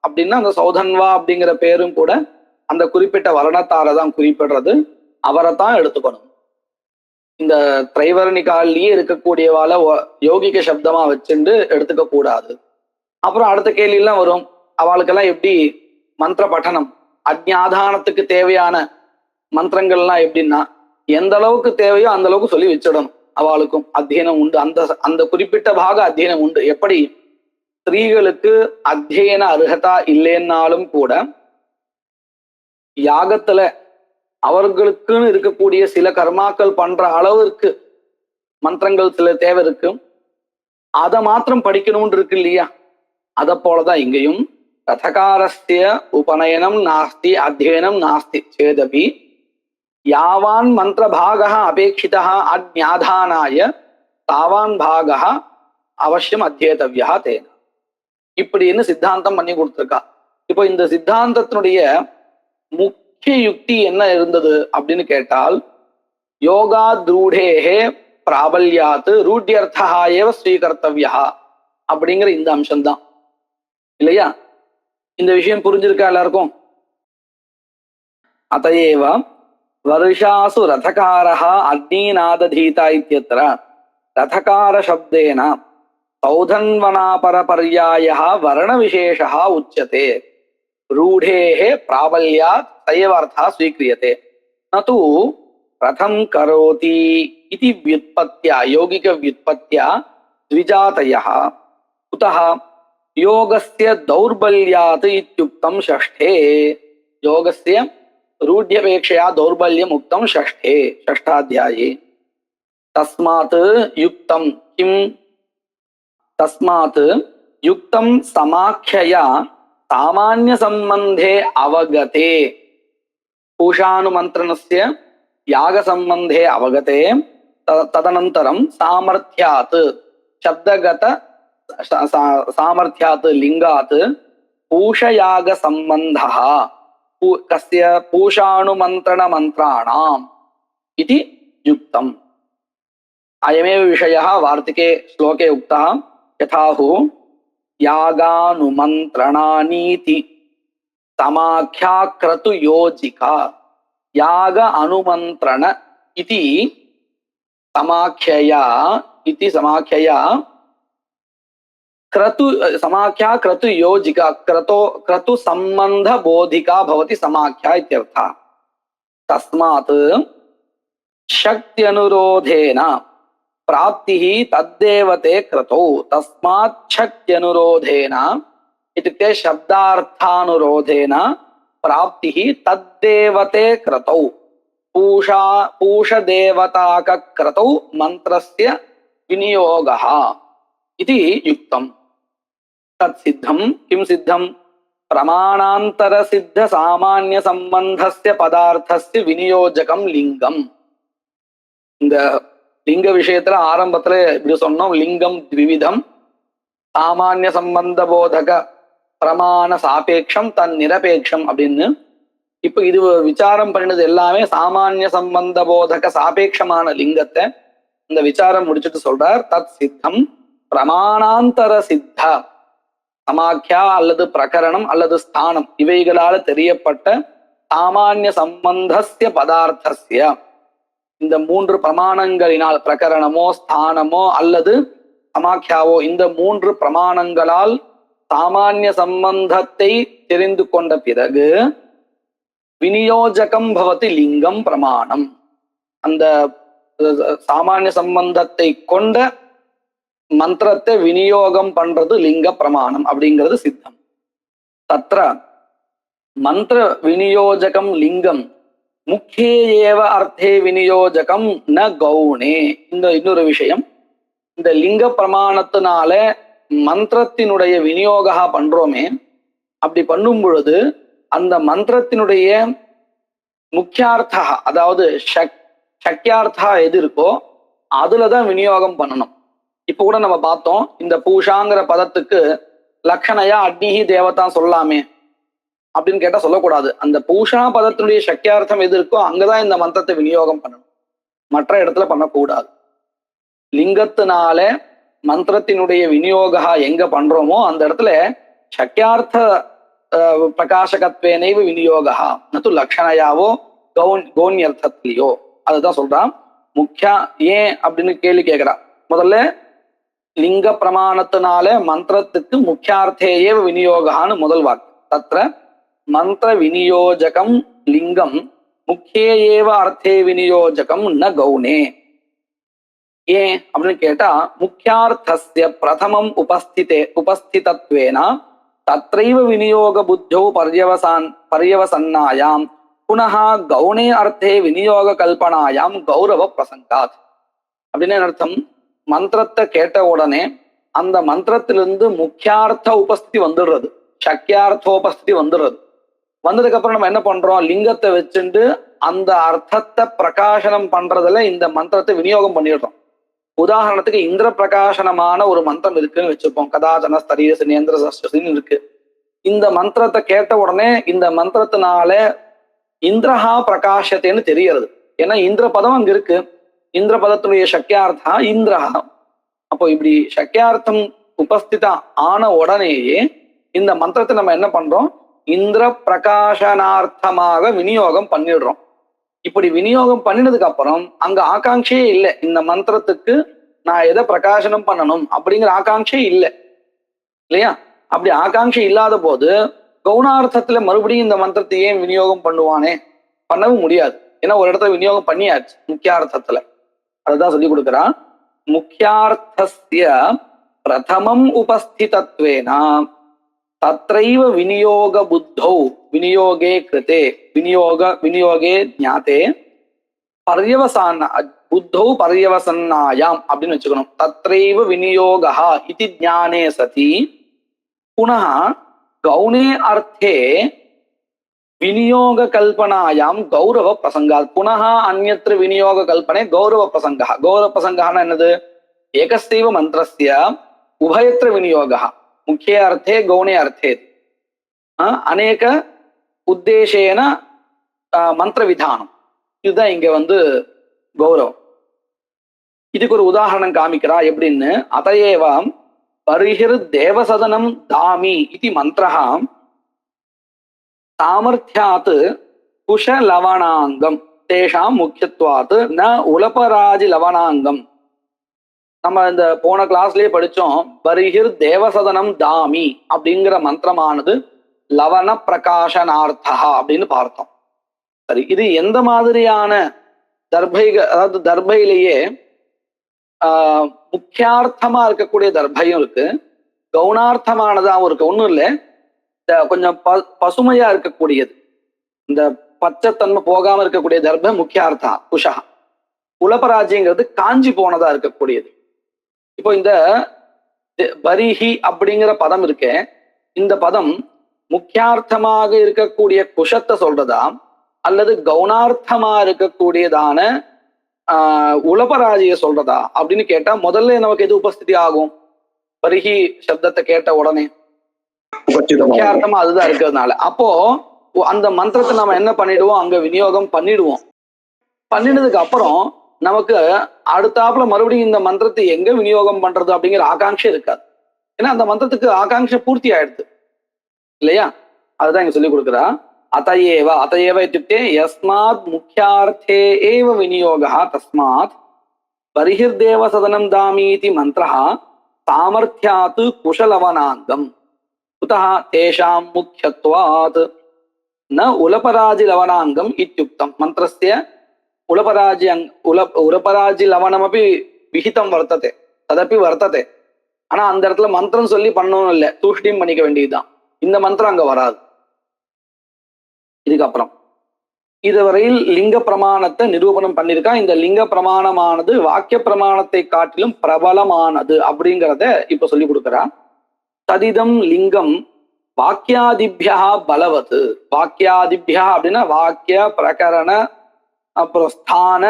அப்படின்னா அந்த சௌதன்வா அப்படிங்கிற பேரும் கூட அந்த குறிப்பிட்ட வர்ணத்தாரை தான் குறிப்பிடுறது. அவரை தான் எடுத்துக்கணும். இந்த திரைவர்ணிகாலிலேயே இருக்கக்கூடியவால யோகிக சப்தமா வச்சுட்டு எடுத்துக்க கூடாது. அப்புறம் அடுத்த கேள்வியெல்லாம் வரும், அவளுக்கெல்லாம் எப்படி மந்திர பட்டனம் அஜ்ஞாதானத்துக்கு தேவையான மந்திரங்கள்லாம் எப்படின்னா எந்த அளவுக்கு தேவையோ அந்த அளவுக்கு சொல்லி வச்சிடணும். அவளுக்கும் அத்தியனம் உண்டு, அந்த குறிப்பிட்ட பாக அத்தியனம் உண்டு. எப்படி ஸ்திரீகளுக்கு அத்தியன அருகதா இல்லைன்னாலும் கூட யாகத்துல அவர்களுக்குன்னு இருக்கக்கூடிய சில கர்மாக்கள் பண்ற அளவிற்கு மந்திரங்கள் சில தேவை இருக்கு, அதை மாத்திரம் படிக்கணும்னு இருக்கு இல்லையா? அத போலதான் இங்கேயும் ரதகாரஸ்ய உபநயனம் நாஸ்தி அத்தியனம் நாஸ்தி சேதபி யாவான் மந்திர பாக அபேட்சிதா அஜ்ஞாதானாய தாவான் பாக அவசியம் அத்தியேதவ்யா தேன இப்படின்னு சித்தாந்தம் பண்ணி கொடுத்துருக்கா. இப்போ இந்த சித்தாந்தத்தினுடைய முக்கிய யுக்தி என்ன இருந்தது அப்படின்னு கேட்டால் யோகா த்ரூடேஹே பிராபல்யாத் ரூಢ்யர்த்தா ஏவ ஸ்வீகர்த்தவ்யா அப்படிங்கிற இந்த அம்சம்தான் இல்லையா? இந்த விஷயம் புரிஞ்சிருக்கா எல்லாருக்கும்? அதையேவ வருஷாசு ரதகாரः அக்னீநாததீதா இத்யத்ர ரதகார சப்தேன சௌதன்வனாபர பர்யாயः வர்ண விசேஷः உச்யते ரூಢேஹ பிராபல்யாத் சயவ அர்த்தः ஸ்வீக்ரியते ந தூ ரதம் கரோதி இதி व्युत्पत्त्या யௌகிக व्युत्पत्त्या द्विजातयः कुतः योगस्य दौर्बल्यात् इत्युक्तं षष्ठे योगस्य रूढ्यपेक्षया दौर्बल्यम् उक्तं षष्ठे षष्ठाध्याये तस्मात् युक्तं किं तस्मात् युक्तं समाख्यया सामान्य संबंधे अवगते पूषानुमन्त्रणस्य याग संबंधे अवगते तदनन्तरं सामर्थ्यात् शब्दगत सामर्थ्यात् लिंगात् पूषयाग संबंधः कस्य पूषानुमन्त्रण मंत्राणाम् इति युक्तम्। अयमेव विषयः वार्तिके श्लोके उक्तः यथाहु यागानुमन्त्रणानीति समाख्याक्रतु योजिका याग अनुमन्त्रण इति समाख्यया क्रतु समाख्या क्रतु योजिका क्रतु संबंध बोधिका भवति समाख्या इत्यर्थः। तस्मात् शक्त्यनुरोधेन प्राप्तिः तद्देवते क्रतौ तस्मात् शक्त्यनुरोधेन इत्युक्ते शब्दार्थानुरोधेन प्राप्तिः तद्देवते क्रतौ पूषदेवताक क्रतौ मंत्रस्य विनियोगः इति युक्तम्। तत्सिद्धं किं सिद्धं प्रमाणांतर सिद्ध सामान्य संबंधस्य पदार्थस्य विनियोजकं लिंगम्। இந்த லிங்க விஷயத்துல ஆரம்பத்துல இப்படி சொன்னோம், லிங்கம் த்விவிதம் சாமானிய சம்பந்த போதக பிரமாண சாபேட்சம் தன் நிரபேட்சம் அப்படின்னு. இப்ப இது விசாரம் பண்ணினது எல்லாமே சாமானிய சம்பந்த போதக சாபேட்சமான லிங்கத்தை இந்த விசாரம் முடிச்சுட்டு சொல்றார். தத் சித்தம் பிரமாணாந்தர சித்த சமாக்கியா அல்லது பிரகரணம் அல்லது ஸ்தானம் இவைகளால தெரியப்பட்ட சாமானிய சம்பந்தஸ்ய பதார்த்தஸ்ய இந்த மூன்று பிரமாணங்களினால் பிரகரணமோ ஸ்தானமோ அல்லது சமாக்கியாவோ இந்த மூன்று பிரமாணங்களால் சாமானிய சம்பந்தத்தை தெரிந்து கொண்ட பிறகு விநியோஜகம் பவதி லிங்கம் பிரமாணம். அந்த சாமானிய சம்பந்தத்தை கொண்ட மந்திரத்தை விநியோகம் பண்றது லிங்க பிரமாணம் அப்படிங்கிறது சித்தம். தத்ர மந்திர விநியோஜகம் லிங்கம் முக்கிய ஏவ அர்த்தே விநியோஜகம் ந கௌணே. இந்த இன்னொரு விஷயம், இந்த லிங்க பிரமாணத்தினால மந்திரத்தினுடைய விநியோகா பண்றோமே, அப்படி பண்ணும் பொழுது அந்த மந்திரத்தினுடைய முக்கியார்த்தா, அதாவது சக்கியார்த்தா எது இருக்கோ அதுலதான் விநியோகம் பண்ணணும். இப்ப கூட நம்ம பார்த்தோம், இந்த பூஷாங்கிற பதத்துக்கு லக்ஷணையா அக்னிஹி தேவதா சொல்லலாமே அப்படின்னு கேட்டா சொல்லக்கூடாது. அந்த பூஷா பதத்தினுடைய சக்கியார்த்தம் எது இருக்கோ அங்கதான் இந்த மந்திரத்தை விநியோகம் பண்ணணும், மற்ற இடத்துல பண்ணக்கூடாது. லிங்கத்தினால மந்திரத்தினுடைய விநியோகா எங்க பண்றோமோ அந்த இடத்துல சக்கியார்த்த பிரகாசகத்வேனைவ விநியோகா நது லக்ஷணையாவோ கௌன்யர்த்தத்திலையோ. அதுதான் சொல்றான். முக்கியா ஏன் அப்படின்னு கேள்வி கேட்கிறா. முதல்ல லிங்க பிரமாணத்தினால மந்திரத்துக்கு முக்கியார்த்தேய விநியோகான்னு முதல் வாக்கு. தத்ர மந்திர விநியோஜகம் லிங்கம் முக்கிய அர்த்தே விநியோஜகம் ந கௌனே. ஏன் அப்படின்னு கேட்டா, முக்கியார்த்தஸ்ய பிரதமம் உபஸ்திதத்வேன தத்ரைவ விநியோக புத்தௌ பர்யவசன்னாயாம் புனः கௌணே அர்த்தே விநியோக கல்பனாயாம் கௌரவ பிரசங்காத். அப்படின்னு அர்த்தம், மந்திரத்தை கேட்ட உடனே அந்த மந்திரத்திலிருந்து முக்கியார்த்த உபஸ்திதி வந்துடுறது, சக்கியார்த்தோபஸ்திதி வந்துடுறது. வந்ததுக்கு அப்புறம் நம்ம என்ன பண்றோம், லிங்கத்தை வச்சுட்டு அந்த அர்த்தத்தை பிரகாசனம் பண்றதுல இந்த மந்திரத்தை விநியோகம் பண்ணிடுறோம். உதாரணத்துக்கு இந்திர பிரகாசனமான ஒரு மந்திரம் இருக்குன்னு வச்சுப்போம், கதாஜன ஸ்தரீர சினேந்திர சஸ்தின்னு இருக்கு. இந்த மந்திரத்தை கேட்ட உடனே இந்த மந்திரத்தினால இந்திரஹா பிரகாசத்தேன்னு தெரியறது. ஏன்னா இந்திர பதம் அங்க இருக்கு, இந்திர பதத்துடைய சக்கியார்த்தா இந்திரஹா. அப்போ இப்படி சக்கியார்த்தம் உபஸ்திதா ஆன உடனேயே இந்த மந்திரத்தை நம்ம என்ன பண்றோம், இந்திர பிரகாசனார்த்தமாக விநியோகம் பண்ணிடுறோம். இப்படி விநியோகம் பண்ணினதுக்கு அப்புறம் அங்க ஆகாங்கையே இல்லை, இந்த மந்திரத்துக்கு நான் எதை பிரகாசனம் பண்ணணும் அப்படிங்கிற ஆகாங்கையே இல்லை இல்லையா. அப்படி ஆகாங்ஷை இல்லாத போது கவுனார்த்தத்துல மறுபடியும் இந்த மந்திரத்தை ஏன் விநியோகம் பண்ணுவானே, பண்ணவும் முடியாது. ஏன்னா ஒரு இடத்துல விநியோகம் பண்ணியாச்சு முக்கியார்த்தத்துல. அதுதான் சொல்லி கொடுக்குறான். முக்கியார்த்தஸ்ய பிரதமம் உபஸ்திதத்வேனா தத்ரைவ விநியோக புத்தௌ விநியோகே கிருதே விநியோகே ஞாதே பர்யவசான புத்தௌ பர்யவசன்னாயாம் அப்படின்னு வச்சுக்கணும். தத்ரைவ விநியோகா இதி ஞானே சதி புனः கௌணே அர்த்தே விநியோக கல்பனாயாம் கௌரவ பிரசங்காத். புனः அந்யத்ர விநியோக கல்பனை கௌரவ பிரசங்கா. கௌரவ பிரசங்கான என்னது, ஏகஸ்தைவ மந்திரஸ்ய உபயத்ர விநியோகா முக்கிய அர்த்தே கௌணே அர்த்தே அநேக உத்தேசேன மந்திர விதானம். இதுதான் இங்க கௌரவம். இதுக்கு ஒரு உதாரணம் காமிக்கிறா எப்படின்னு. அதையேவாம் பரிஹிர் தேவசதனம் தாமி இது மந்திரஹா சாமர்த்தியாத் குஷலவணாங்கம் தேஷாம் முக்கியத்துவாத் ந உலபராஜி லவணாங்கம். நம்ம இந்த போன கிளாஸ்லயே படிச்சோம், பரிஹிர் தேவசதனம் தாமி அப்படிங்கிற மந்திரமானது லவண பிரகாசனார்த்தா அப்படின்னு பார்த்தோம். சரி, இது எந்த மாதிரியான அதாவது தர்பையிலேயே முக்கியார்த்தமா இருக்கக்கூடிய தர்பையும் இருக்கு, கவுனார்த்தமானதாகவும் இருக்கு. ஒன்றும் இல்லை, கொஞ்சம் பசுமையா இருக்கக்கூடியது, இந்த பச்சைத்தன்மை போகாம இருக்கக்கூடிய தர்ப முக்கியார்த்தா குஷா. உலபராஜ்யங்கிறது காஞ்சி போனதா இருக்கக்கூடியது. இப்போ இந்த பரிஹி அப்படிங்கிற பதம் இருக்கே, இந்த பதம் முக்கியார்த்தமாக இருக்கக்கூடிய குஷத்தை சொல்றதா அல்லது கவுனார்த்தமா இருக்கக்கூடியதான உலபராஜிய சொல்றதா அப்படின்னு கேட்டா முதல்ல நமக்கு எது உபஸ்திதி ஆகும், பரிஹி சப்தத்தை கேட்ட உடனே முக்கியார்த்தமா அதுதான் இருக்கிறதுனால. அப்போ அந்த மந்திரத்தை நம்ம என்ன பண்ணிடுவோம், அங்க விநியோகம் பண்ணிடுவோம். பண்ணினதுக்கு அப்புறம் நமக்கு அடுத்தாப்புல மறுபடியும் இந்த மந்திரத்தை எங்க விநியோகம் பண்றது அப்படிங்கிற ஆகாங்ஷை இருக்காது. ஏன்னா அந்த மந்திரத்துக்கு ஆகாங்ஷை பூர்த்தி ஆயிடுது இல்லையா. அதுதான் இங்க சொல்லி கொடுக்குறா. அதையேவ இत्युक्ते யஸ்மாத் முக்கியார்த்தே ஏவ விநியோகः தஸ்மாத் பரிஹிர்தேவ சதனம் தாமீதி மந்திரः சாமர்த்தியாத் குஷலவனாங்கம் குதः தேஷாம் முக்கியத்வாத் ந உலபராஜி லவனாங்கம் இत्युक्तம். மந்திரஸ்ய உலபராஜி லவனமபி விஹிதம் வர்த்ததே, ததபி வர்த்ததே. ஆனா அந்த இடத்துல மந்திரம் சொல்லி பண்ணணும் இல்லை, தூஷ்டியும் பண்ணிக்க வேண்டியதுதான். இந்த மந்திரம் அங்க வராது. இதுக்கப்புறம் இதுவரையில் லிங்க பிரமாணத்தை நிரூபணம் பண்ணியிருக்கா. இந்த லிங்க பிரமாணமானது வாக்கிய பிரமாணத்தை காட்டிலும் பிரபலமானது அப்படிங்கிறத இப்ப சொல்லி கொடுக்குறா. ததிதம் லிங்கம் வாக்கியாதிபியா பலவத்து. வாக்கியாதிபியா அப்படின்னா வாக்கிய, பிரகரண, அப்புறம் ஸ்தான,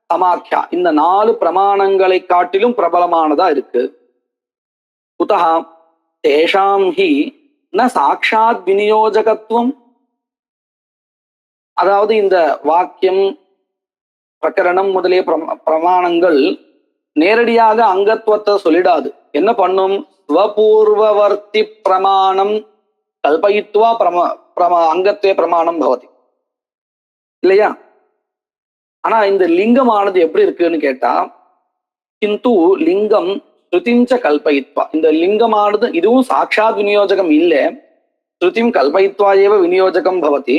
சமாக்கியா, இந்த 4 பிரமாணங்களை காட்டிலும் பிரபலமானதா இருக்கு. குதஹ தேஷாம் ஹி ந சாட்சாத் விநியோஜகத்துவம். அதாவது இந்த வாக்கியம், பிரகரணம் முதலிய பிரமாணங்கள் நேரடியாக அங்கத்துவத்தை சொல்லிடாது. என்ன பண்ணும்? ஸ்வபூர்வவர்த்தி பிரமாணம் கல்பயித்வா அங்கத்துவ பிரமாணம் பவதி இல்லையா? ஆனா இந்த லிங்கமானது எப்படி இருக்குன்னு கேட்டா, கிந்து லிங்கம் ஸ்ருதிஞ்ச கல்பயித்வா. இந்த லிங்கமானது இதுவும் சாட்சாத் விநியோஜகம் இல்லை, ஸ்ருதிம் கல்பயித்வா ஏவ விநியோஜகம் பவதி.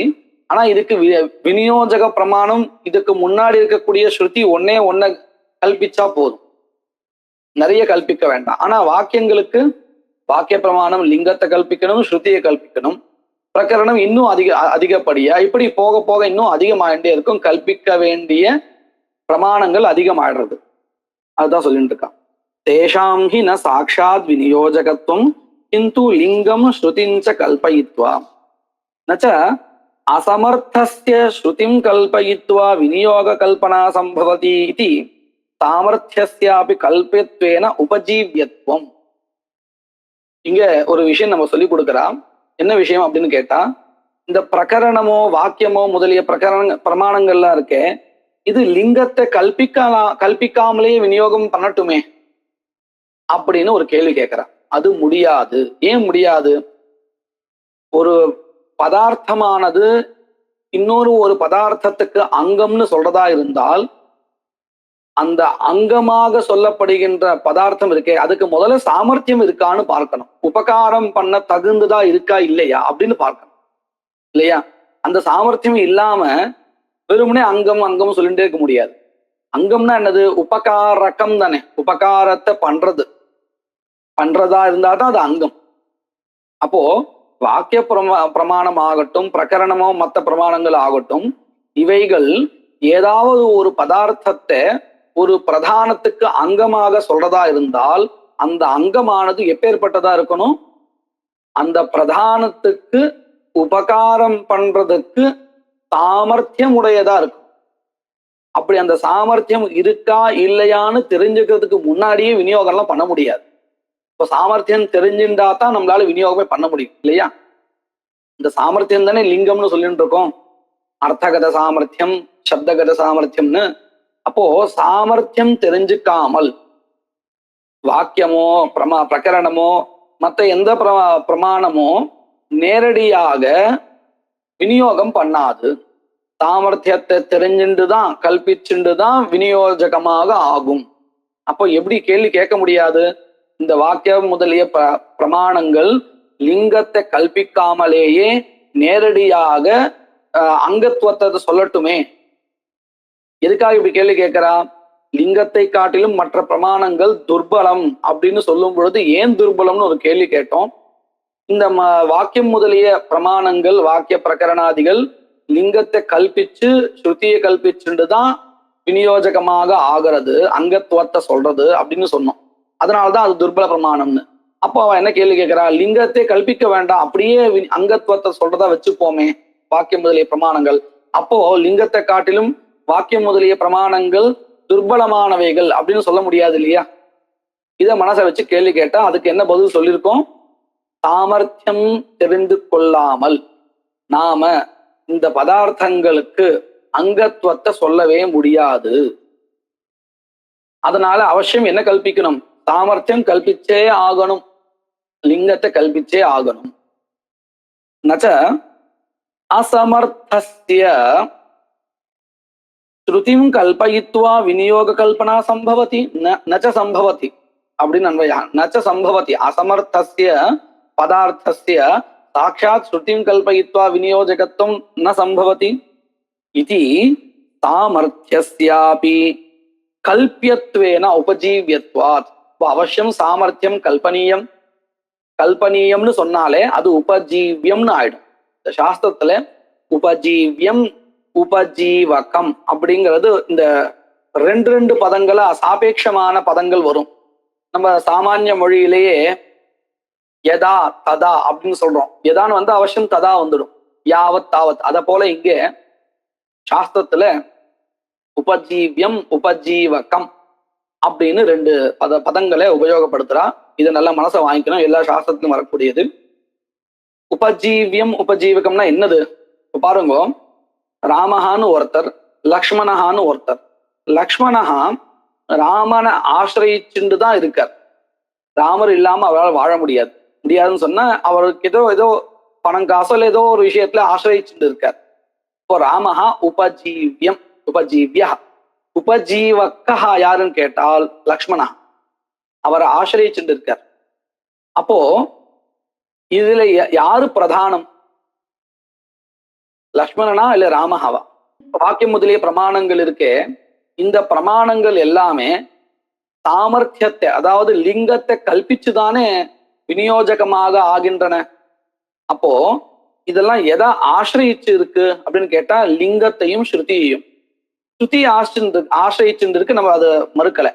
ஆனா இதுக்கு விநியோஜக பிரமாணம், இதுக்கு முன்னாடி இருக்கக்கூடிய ஸ்ருதி ஒன்னே ஒன்ன கல்பிச்சா போதும், நிறைய கல்பிக்க வேண்டாம். ஆனா வாக்கியங்களுக்கு வாக்கிய பிரமாணம் லிங்கத்தை கல்பிக்கணும், ஸ்ருதியை கல்பிக்கணும், பிரகரணம் இன்னும் அதிகப்படியா, இப்படி போக போக இன்னும் அதிகமாயிட்டே இருக்கும். கல்பிக்க வேண்டிய பிரமாணங்கள் அதிகமாயிடுறது. அதுதான் சொல்லிட்டு இருக்கான். தேஷாம் ஹி ந சாட்சாத் விநியோஜகத்துவம் கிந்து லிங்கம் ஸ்ருதிஞ்ச கல்பயித்வா நச்ச அசமர்த்தஸ்ய ஸ்ருதிம் கல்பயித்வா விநியோக கல்பனா சம்பவதி இதி சாமர்த்தியஸ்யாபி கல்பித்வேன உபஜீவ்யத்துவம். இங்க ஒரு விஷயம் நம்ம சொல்லி கொடுக்கிறோம். என்ன விஷயம் அப்படின்னு கேட்டா, இந்த பிரகரணமோ வாக்கியமோ முதலிய பிரமாணங்கள்லாம் இருக்கே, இது லிங்கத்தை கல்பிக்காமலே விநியோகம் பண்ணட்டுமே அப்படின்னு ஒரு கேள்வி கேட்கிறான். அது முடியாது. ஏன் முடியாது? ஒரு பதார்த்தமானது இன்னொரு ஒரு பதார்த்தத்துக்கு அங்கம்னு சொல்றதா இருந்தால், அந்த அங்கமாக சொல்லப்படுகின்ற பதார்த்தம் இருக்கே, அதுக்கு முதல்ல சாமர்த்தியம் இருக்கான்னு பார்க்கணும். உபகாரம் பண்ண தகுந்ததா இருக்கா இல்லையா அப்படின்னு பார்க்கணும் இல்லையா? அந்த சாமர்த்தியம் இல்லாம வெறுமனே அங்கம் அங்கம் சொல்லிட்டே இருக்க முடியாது. அங்கம்னா என்னது? உபகாரகம் தானே. உபகாரத்தை பண்றதா இருந்தா தான் அது அங்கம். அப்போ வாக்கிய பிரமாணம் ஆகட்டும், பிரகரணமோ மற்ற பிரமாணங்கள் ஆகட்டும், இவைகள் ஏதாவது ஒரு பதார்த்தத்தை ஒரு பிரதானத்துக்கு அங்கமாக சொல்றதா இருந்தால், அந்த அங்கமானது எப்பேற்பட்டதா இருக்கணும்? அந்த பிரதானத்துக்கு உபகாரம் பண்றதுக்கு சாமர்த்தியம் உடையதா இருக்கும். அப்படி அந்த சாமர்த்தியம் இருக்கா இல்லையான்னு தெரிஞ்சுக்கிறதுக்கு முன்னாடியே விநியோகம்லாம் பண்ண முடியாது. இப்போ சாமர்த்தியம் தெரிஞ்சுட்டா தான் நம்மளால விநியோகமே பண்ண முடியும் இல்லையா? இந்த சாமர்த்தியம் தானே லிங்கம்னு சொல்லிட்டு இருக்கோம். அர்த்தகத சாமர்த்தியம், சப்தகத சாமர்த்தியம்னு. அப்போ சாமர்த்தியம் தெரிஞ்சுக்காமல் வாக்கியமோ பிரகரணமோ மற்ற எந்த பிரமாணமோ நேரடியாக விநியோகம் பண்ணாது. சாமர்த்தியத்தை தெரிஞ்சுட்டுதான் கல்பிச்சுட்டுதான் விநியோஜகமாக ஆகும். அப்போ எப்படி கேள்வி கேட்க முடியாது? இந்த வாக்கியம் முதலிய பிரமாணங்கள் லிங்கத்தை கல்பிக்காமலேயே நேரடியாக அங்கத்துவத்தை சொல்லட்டுமே. எதுக்காக இப்படி கேள்வி கேட்கிறா? லிங்கத்தை காட்டிலும் மற்ற பிரமாணங்கள் துர்பலம் அப்படின்னு சொல்லும் பொழுது ஏன் துர்பலம்னு ஒரு கேள்வி கேட்டோம். இந்த வாக்கியம் முதலிய பிரமாணங்கள், வாக்கிய பிரகரணாதிகள் லிங்கத்தை கல்பிச்சு ஸ்ருதியை கல்பிச்சுட்டுதான் விநியோஜகமாக ஆகிறது, அங்கத்துவத்தை சொல்றது அப்படின்னு சொன்னோம். அதனாலதான் அது துர்பல பிரமாணம்னு. அப்போ அவன் என்ன கேள்வி கேட்கிறா? லிங்கத்தை கல்பிக்க வேண்டாம், அப்படியே அங்கத்துவத்தை சொல்றதா வச்சுப்போமே வாக்கியம் முதலிய பிரமாணங்கள். அப்போ லிங்கத்தை காட்டிலும் வாக்கியம் முதலிய பிரமாணங்கள் துர்பலமானவைகள் அப்படின்னு சொல்ல முடியாது இல்லையா? இதை மனசை வச்சு கேள்வி கேட்டா அதுக்கு என்ன பதில் சொல்லியிருக்கோம்? சாமர்த்தியம் தெரிந்து கொள்ளாமல் நாம இந்த பதார்த்தங்களுக்கு அங்கத்துவத்தை சொல்லவே முடியாது. அதனால அவசியம் என்ன கல்பிக்கணும்? சாமர்த்தியம் கல்பிச்சே ஆகணும், லிங்கத்தை கல்பிச்சே ஆகணும். நச்ச அசமர்த்தஸ்ய ஸ்ருதிம் கல்பயித்வா விநியோக கல்பனா சம்பவதி நச்ச சம்பவதி அப்படின்னு அன்வயா. நச்ச சம்பவதி அசமர்த்தஸ்ய பதார்த்தஸ்ய சாட்சாத் ஸ்ருதிம் கல்பயித்வா விநியோஜகத்துவம் ந சம்பவதி இதி சாமர்த்தியஸ்யாபி கல்பியத்வேன உபஜீவ்யத்வாத். அப்போ அவசியம் சாமர்த்தியம் கல்பனீயம். கல்பனீயம்னு சொன்னாலே அது உபஜீவியம்னு ஆயிடும். இந்த சாஸ்திரத்துல உபஜீவியம் உபஜீவகம் அப்படிங்கிறது இந்த ரெண்டு பதங்களா சாபேட்சமான பதங்கள் வரும். நம்ம சாமானிய மொழியிலேயே யதா ததா அப்படின்னு சொல்றோம். யதான்னு வந்து அவசியம் ததா வந்துடும், யாவத் தாவத். அத போல இங்கே சாஸ்திரத்துல உபஜீவியம் உபஜீவகம் அப்படின்னு ரெண்டு பதங்களை உபயோகப்படுத்துறா. இதை நல்லா மனசை வாங்கிக்கணும், எல்லா சாஸ்திரத்திலும் வரக்கூடியது. உபஜீவியம் உபஜீவகம்னா என்னது? இப்ப பாருங்க, ராமஹான்னு ஒருத்தர், லக்ஷ்மணஹான்னு ஒருத்தர். லக்ஷ்மணஹா ராமனை ஆசிரியிச்சுட்டு தான் இருக்கார். ராமர் இல்லாம அவரால் வாழ முடியாதுன்னு சொன்னா அவருக்கு ஏதோ பணம் காசோ இல்லை ஏதோ ஒரு விஷயத்துல ஆசிரியிச்சுட்டு இருக்கார். இப்போ ராமஹா உபஜீவியம் உபஜீவியா. உபஜீவக்கா யாருன்னு கேட்டால் லக்ஷ்மணா, அவரை ஆசிரியிச்சுட்டு இருக்கார். அப்போ இதுல யாரு பிரதானம், லக்ஷ்மணனா இல்ல ராமஹாவா? வாக்கியம் முதலிய பிரமாணங்கள் இருக்கே, இந்த பிரமாணங்கள் எல்லாமே சாமர்த்தியத்தை, அதாவது லிங்கத்தை கல்பிச்சுதானே விநியோஜகமாக ஆகின்றன. அப்போ இதெல்லாம் எதை ஆசிரியிச்சு இருக்கு அப்படின்னு கேட்டா லிங்கத்தையும் ஸ்ருதியையும். ஸ்ருதி ஆசிரியிச்சுட்டு இருக்கு, நம்ம அதை மறுக்கல.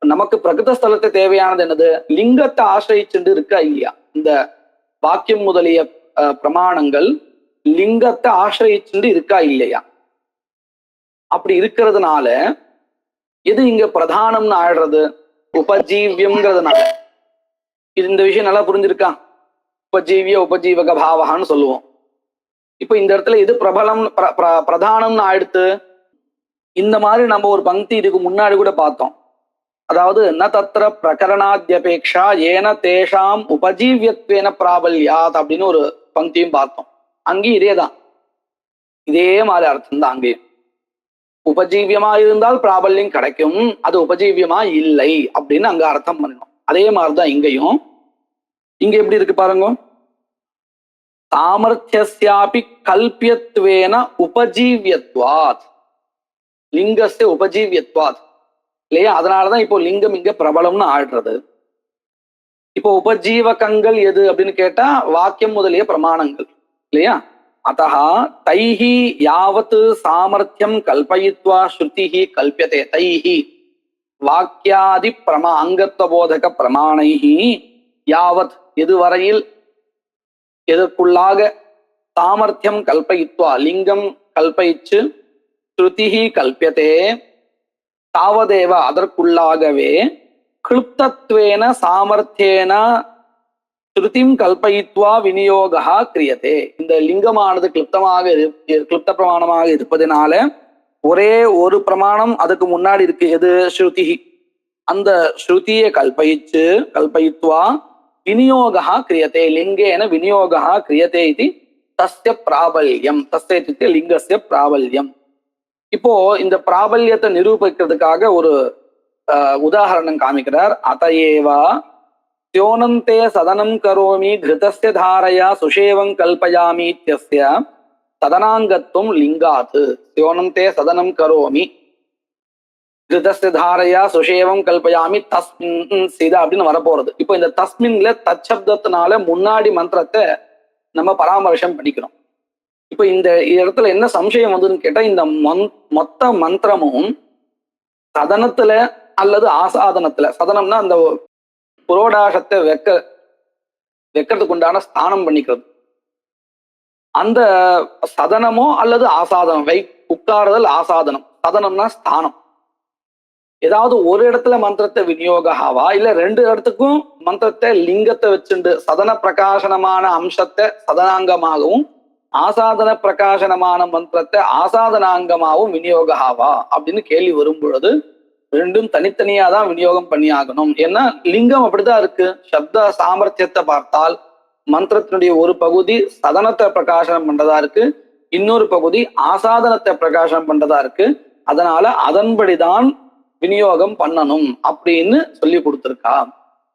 நமக்கு பிரகிருத ஸ்தலத்தை தேவையானது என்னது? லிங்கத்தை ஆசிரியிச்சுட்டு இருக்கா இல்லையா? இந்த வாக்கியம் முதலிய பிரமாணங்கள் லிங்கத்தை ஆசிரியிச்சுட்டு இருக்கா இல்லையா? அப்படி இருக்கிறதுனால எது இங்க பிரதானம்னு ஆயிடுறது? உபஜீவியம்ங்கிறதுனால. இது இந்த விஷயம் நல்லா புரிஞ்சிருக்கா? உபஜீவிய உபஜீவக பாவகான்னு சொல்லுவோம். இப்ப இந்த இடத்துல எது பிரபலம் பிரதானம்னு ஆயிடுத்து? இந்த மாதிரி நம்ம ஒரு பங்கி இதுக்கு முன்னாடி கூட பார்த்தோம். அதாவது ந தத்திர பிரகரணாத்யபேக்ஷா ஏன தேஷாம் உபஜீவியத்வேன பிராபல்யாத் அப்படின்னு ஒரு பங்கியும் பார்த்தோம். அங்கேயும் இதேதான், இதே மாதிரி அர்த்தம் தான் அங்கேயும். உபஜீவியமா இருந்தால் பிராபல்யம் கிடைக்கும், அது உபஜீவியமா இல்லை அப்படின்னு அங்க அர்த்தம் பண்ணணும். அதே மாதிரிதான் இங்கேயும். இங்க எப்படி இருக்கு பாருங்க, சாமர்த்தியஸ்யாபி கல்பியத்வேன உபஜீவியத்வாத், லிங்கஸ்ய உபஜீவியத்வாத் இல்லையா? அதனாலதான் இப்போ லிங்கம் இங்க பிரபலம்னு ஆடுறது. இப்போ உபஜீவகங்கள் எது அப்படின்னு கேட்டா வாக்கியம் முதலிய பிரமாணங்கள் இல்லையா? அத்தஹ தைஹி யாவத் சாமர்த்தியம் கல்பயித்வா ஸ்ருதிஹி கல்பியதே. தைஹி வாக்கியாதி அங்கத்வபோதக பிரமாணைஹி யாவத் எதுவரையில் எதற்குள்ளாக சாமர்த்தியம் கல்பயித்வா லிங்கம் கல்பயிச்சு ஸ்ருதிஹி கல்பியதே தாவதேவ அதற்குள்ளாகவே கிளுப்தத்வேன சாமர்த்தியேன ஸ்ருதிம் கல்பயித்வா விநியோகா கிரியதே. இந்த லிங்கமானது கிளுப்த பிரமாணமாக இருப்பதனால ஒரே ஒரு பிரமாணம் அதுக்கு முன்னாடி இருக்கு, எது? ஸ்ருதி. அந்த ஸ்ருதியை கல்பயித்வா விநியோகா கிரியதே, லிங்கேன விநியோகா கிரியதே இது தஸ்ய பிராபல்யம். தஸ்ய இத்யுக்தே லிங்கஸ்ய பிராபல்யம். இப்போ இந்த பிராபல்யத்தை நிரூபிக்கிறதுக்காக ஒரு உதாரணம் காமிக்கிறார். அதையேவா ஸ்யோனந்தே சதனம் கரோமி கிருதஸ்ய தாரையா சுஷேவம் கல்பயாமி இத்யஸ்ய சதனாங்கத்துவம் லிங்காத். ஸ்யோனந்தே சதனம் கரோமி கிருதஸ்ய தாரையா சுஷேவம் கல்பயாமி தஸ்மின் சீதா அப்படின்னு வரப்போறது. இப்போ இந்த தஸ்மின்ல தச்சப்தத்தினால முன்னாடி மந்திரத்தை நம்ம பராமர்சம் பண்ணிக்கணும். இப்ப இந்த இடத்துல என்ன சம்சயம் வந்ததுன்னு கேட்டா, இந்த மொத்த மந்திரமும் சதனத்துல அல்லது ஆசாதனத்துல, சதனம்னா அந்த புரோடாசத்தை வைக்கிறதுக்கு உண்டான ஸ்தானம் பண்ணிக்கிறது, அந்த சதனமோ அல்லது ஆசாதனம், உட்காருதல் ஆசாதனம், சதனம்னா ஸ்தானம். ஏதாவது ஒரு இடத்துல மந்திரத்தை விநியோகாவா இல்ல ரெண்டு இடத்துக்கும் மந்திரத்தை லிங்கத்தை வச்சுண்டு சதன பிரகாசனமான அம்சத்தை சதனாங்கமாகவும் ஆசாதன பிரகாசனமான மந்திரத்தை ஆசாதனாங்கமாகவும் விநியோகாவா அப்படின்னு கேள்வி வரும் பொழுது ரெண்டும் தனித்தனியா தான் விநியோகம் பண்ணி ஆகணும். ஏன்னா லிங்கம் அப்படிதான் இருக்கு. சப்த சாமர்த்தியத்தை பார்த்தால் மந்திரத்தினுடைய ஒரு பகுதி சதனத்தை பிரகாசனம் பண்றதா இருக்கு, இன்னொரு பகுதி ஆசாதனத்தை பிரகாசனம் பண்றதா இருக்கு. அதனால அதன்படிதான் விநியோகம் பண்ணணும் அப்படின்னு சொல்லி கொடுத்துருக்கா.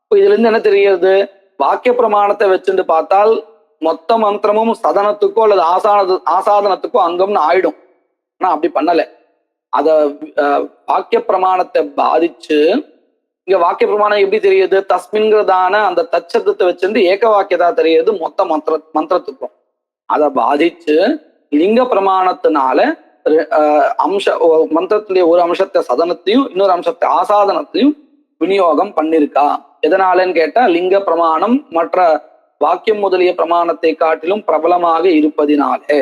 இப்போ இதுல இருந்து என்ன தெரிகிறது? வாக்கிய பிரமாணத்தை வச்சுட்டு பார்த்தால் மொத்த மந்திரமும் சதனத்துக்கோ அல்லது ஆசாதனத்துக்கோ அங்கம்னு ஆயிடும். ஆனா அப்படி பண்ணல. அத வாக்கிய பிரமாணத்தை பாதிச்சு இங்க வாக்கிய பிரமாணம் எப்படி தெரியுது? தஸ்மின்கிறதான அந்த தச்சப்தத்தை வச்சிருந்து ஏக வாக்கியதா தெரியுது மொத்த மந்திரத்துக்கும். அதை பாதிச்சு லிங்க பிரமாணத்தினால மந்திரத்திலேயே ஒரு அம்சத்தை சதனத்தையும் இன்னொரு அம்சத்தை ஆசாதனத்தையும் விநியோகம் பண்ணிருக்கா. எதனாலன்னு கேட்டா லிங்க பிரமாணம் மற்ற வாக்கியம் முதலிய பிரமாணத்தை காட்டிலும் பிரபலமாக இருப்பதினாலே.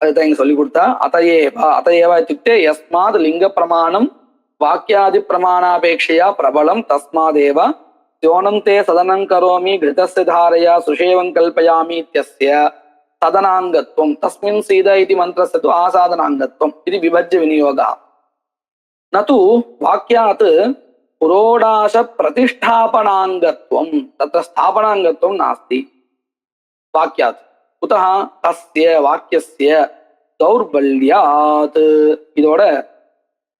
அதுதான் இங்க சொல்லி கொடுத்தா. அதையேவா இத்துக்தே யஸ்மாத் லிங்க பிரமாணம் வாக்கியாதி பிரமாணாபேட்சையா பிரபலம் தஸ்மாதேவ யோனம் தே சதனம் கரோமி கிருதஸ்ய தாரையா சுஷேவம் கல்பயாமி இத்யஸ்ய சதனாங்கத்வம் தஸ்மின் சீத இதி மந்திரஸ்ய து ஆசாதனாங்கத்வம் இது விபஜ்ய விநியோகா நது வாக்கியாத் புரோடாச பிரதிஷ்டாபனாங்கத்வம் தத்ர ஸ்தாபனாங்கத்வம் நாஸ்தி வாக்கியாத் குதஹ தஸ்ய வாக்கியஸ்ய தௌர்பல்யாத். இதோட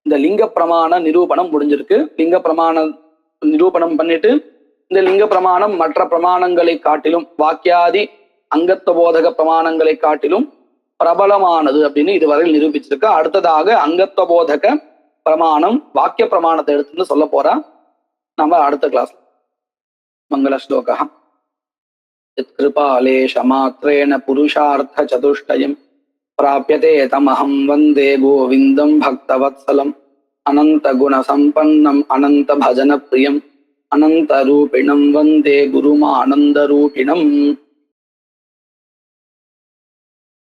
இந்த லிங்க பிரமாண நிரூபணம் முடிஞ்சிருக்கு. லிங்க பிரமாண நிரூபணம் பண்ணிட்டு இந்த லிங்க பிரமாணம் மற்ற பிரமாணங்களை காட்டிலும் வாக்கியாதி அங்கத்துவ போதக பிரமாணங்களை காட்டிலும் பிரபலமானது அப்படின்னு இதுவரையில் நிரூபிச்சிருக்க. அடுத்ததாக அங்கத்துவ போதக பிரமாணம் வாக்கிய பிரமாணத்தை எடுத்துன்னு சொல்ல போறா. நம்ம அடுத்த கிளாஸ். மங்கள ஸ்லோகா. யத்கிருபாலேஷ மாத்ரேண புருஷார்த்த சதுஷ்டயம் பிராப்யதே தமஹம் வந்தே கோவிந்தம் பக்தவத்சலம் அனந்த குண சம்பன்னம் அனந்த பஜன பிரியம் அனந்த ரூபிணம் வந்தே குருமானந்த ரூபிணம்.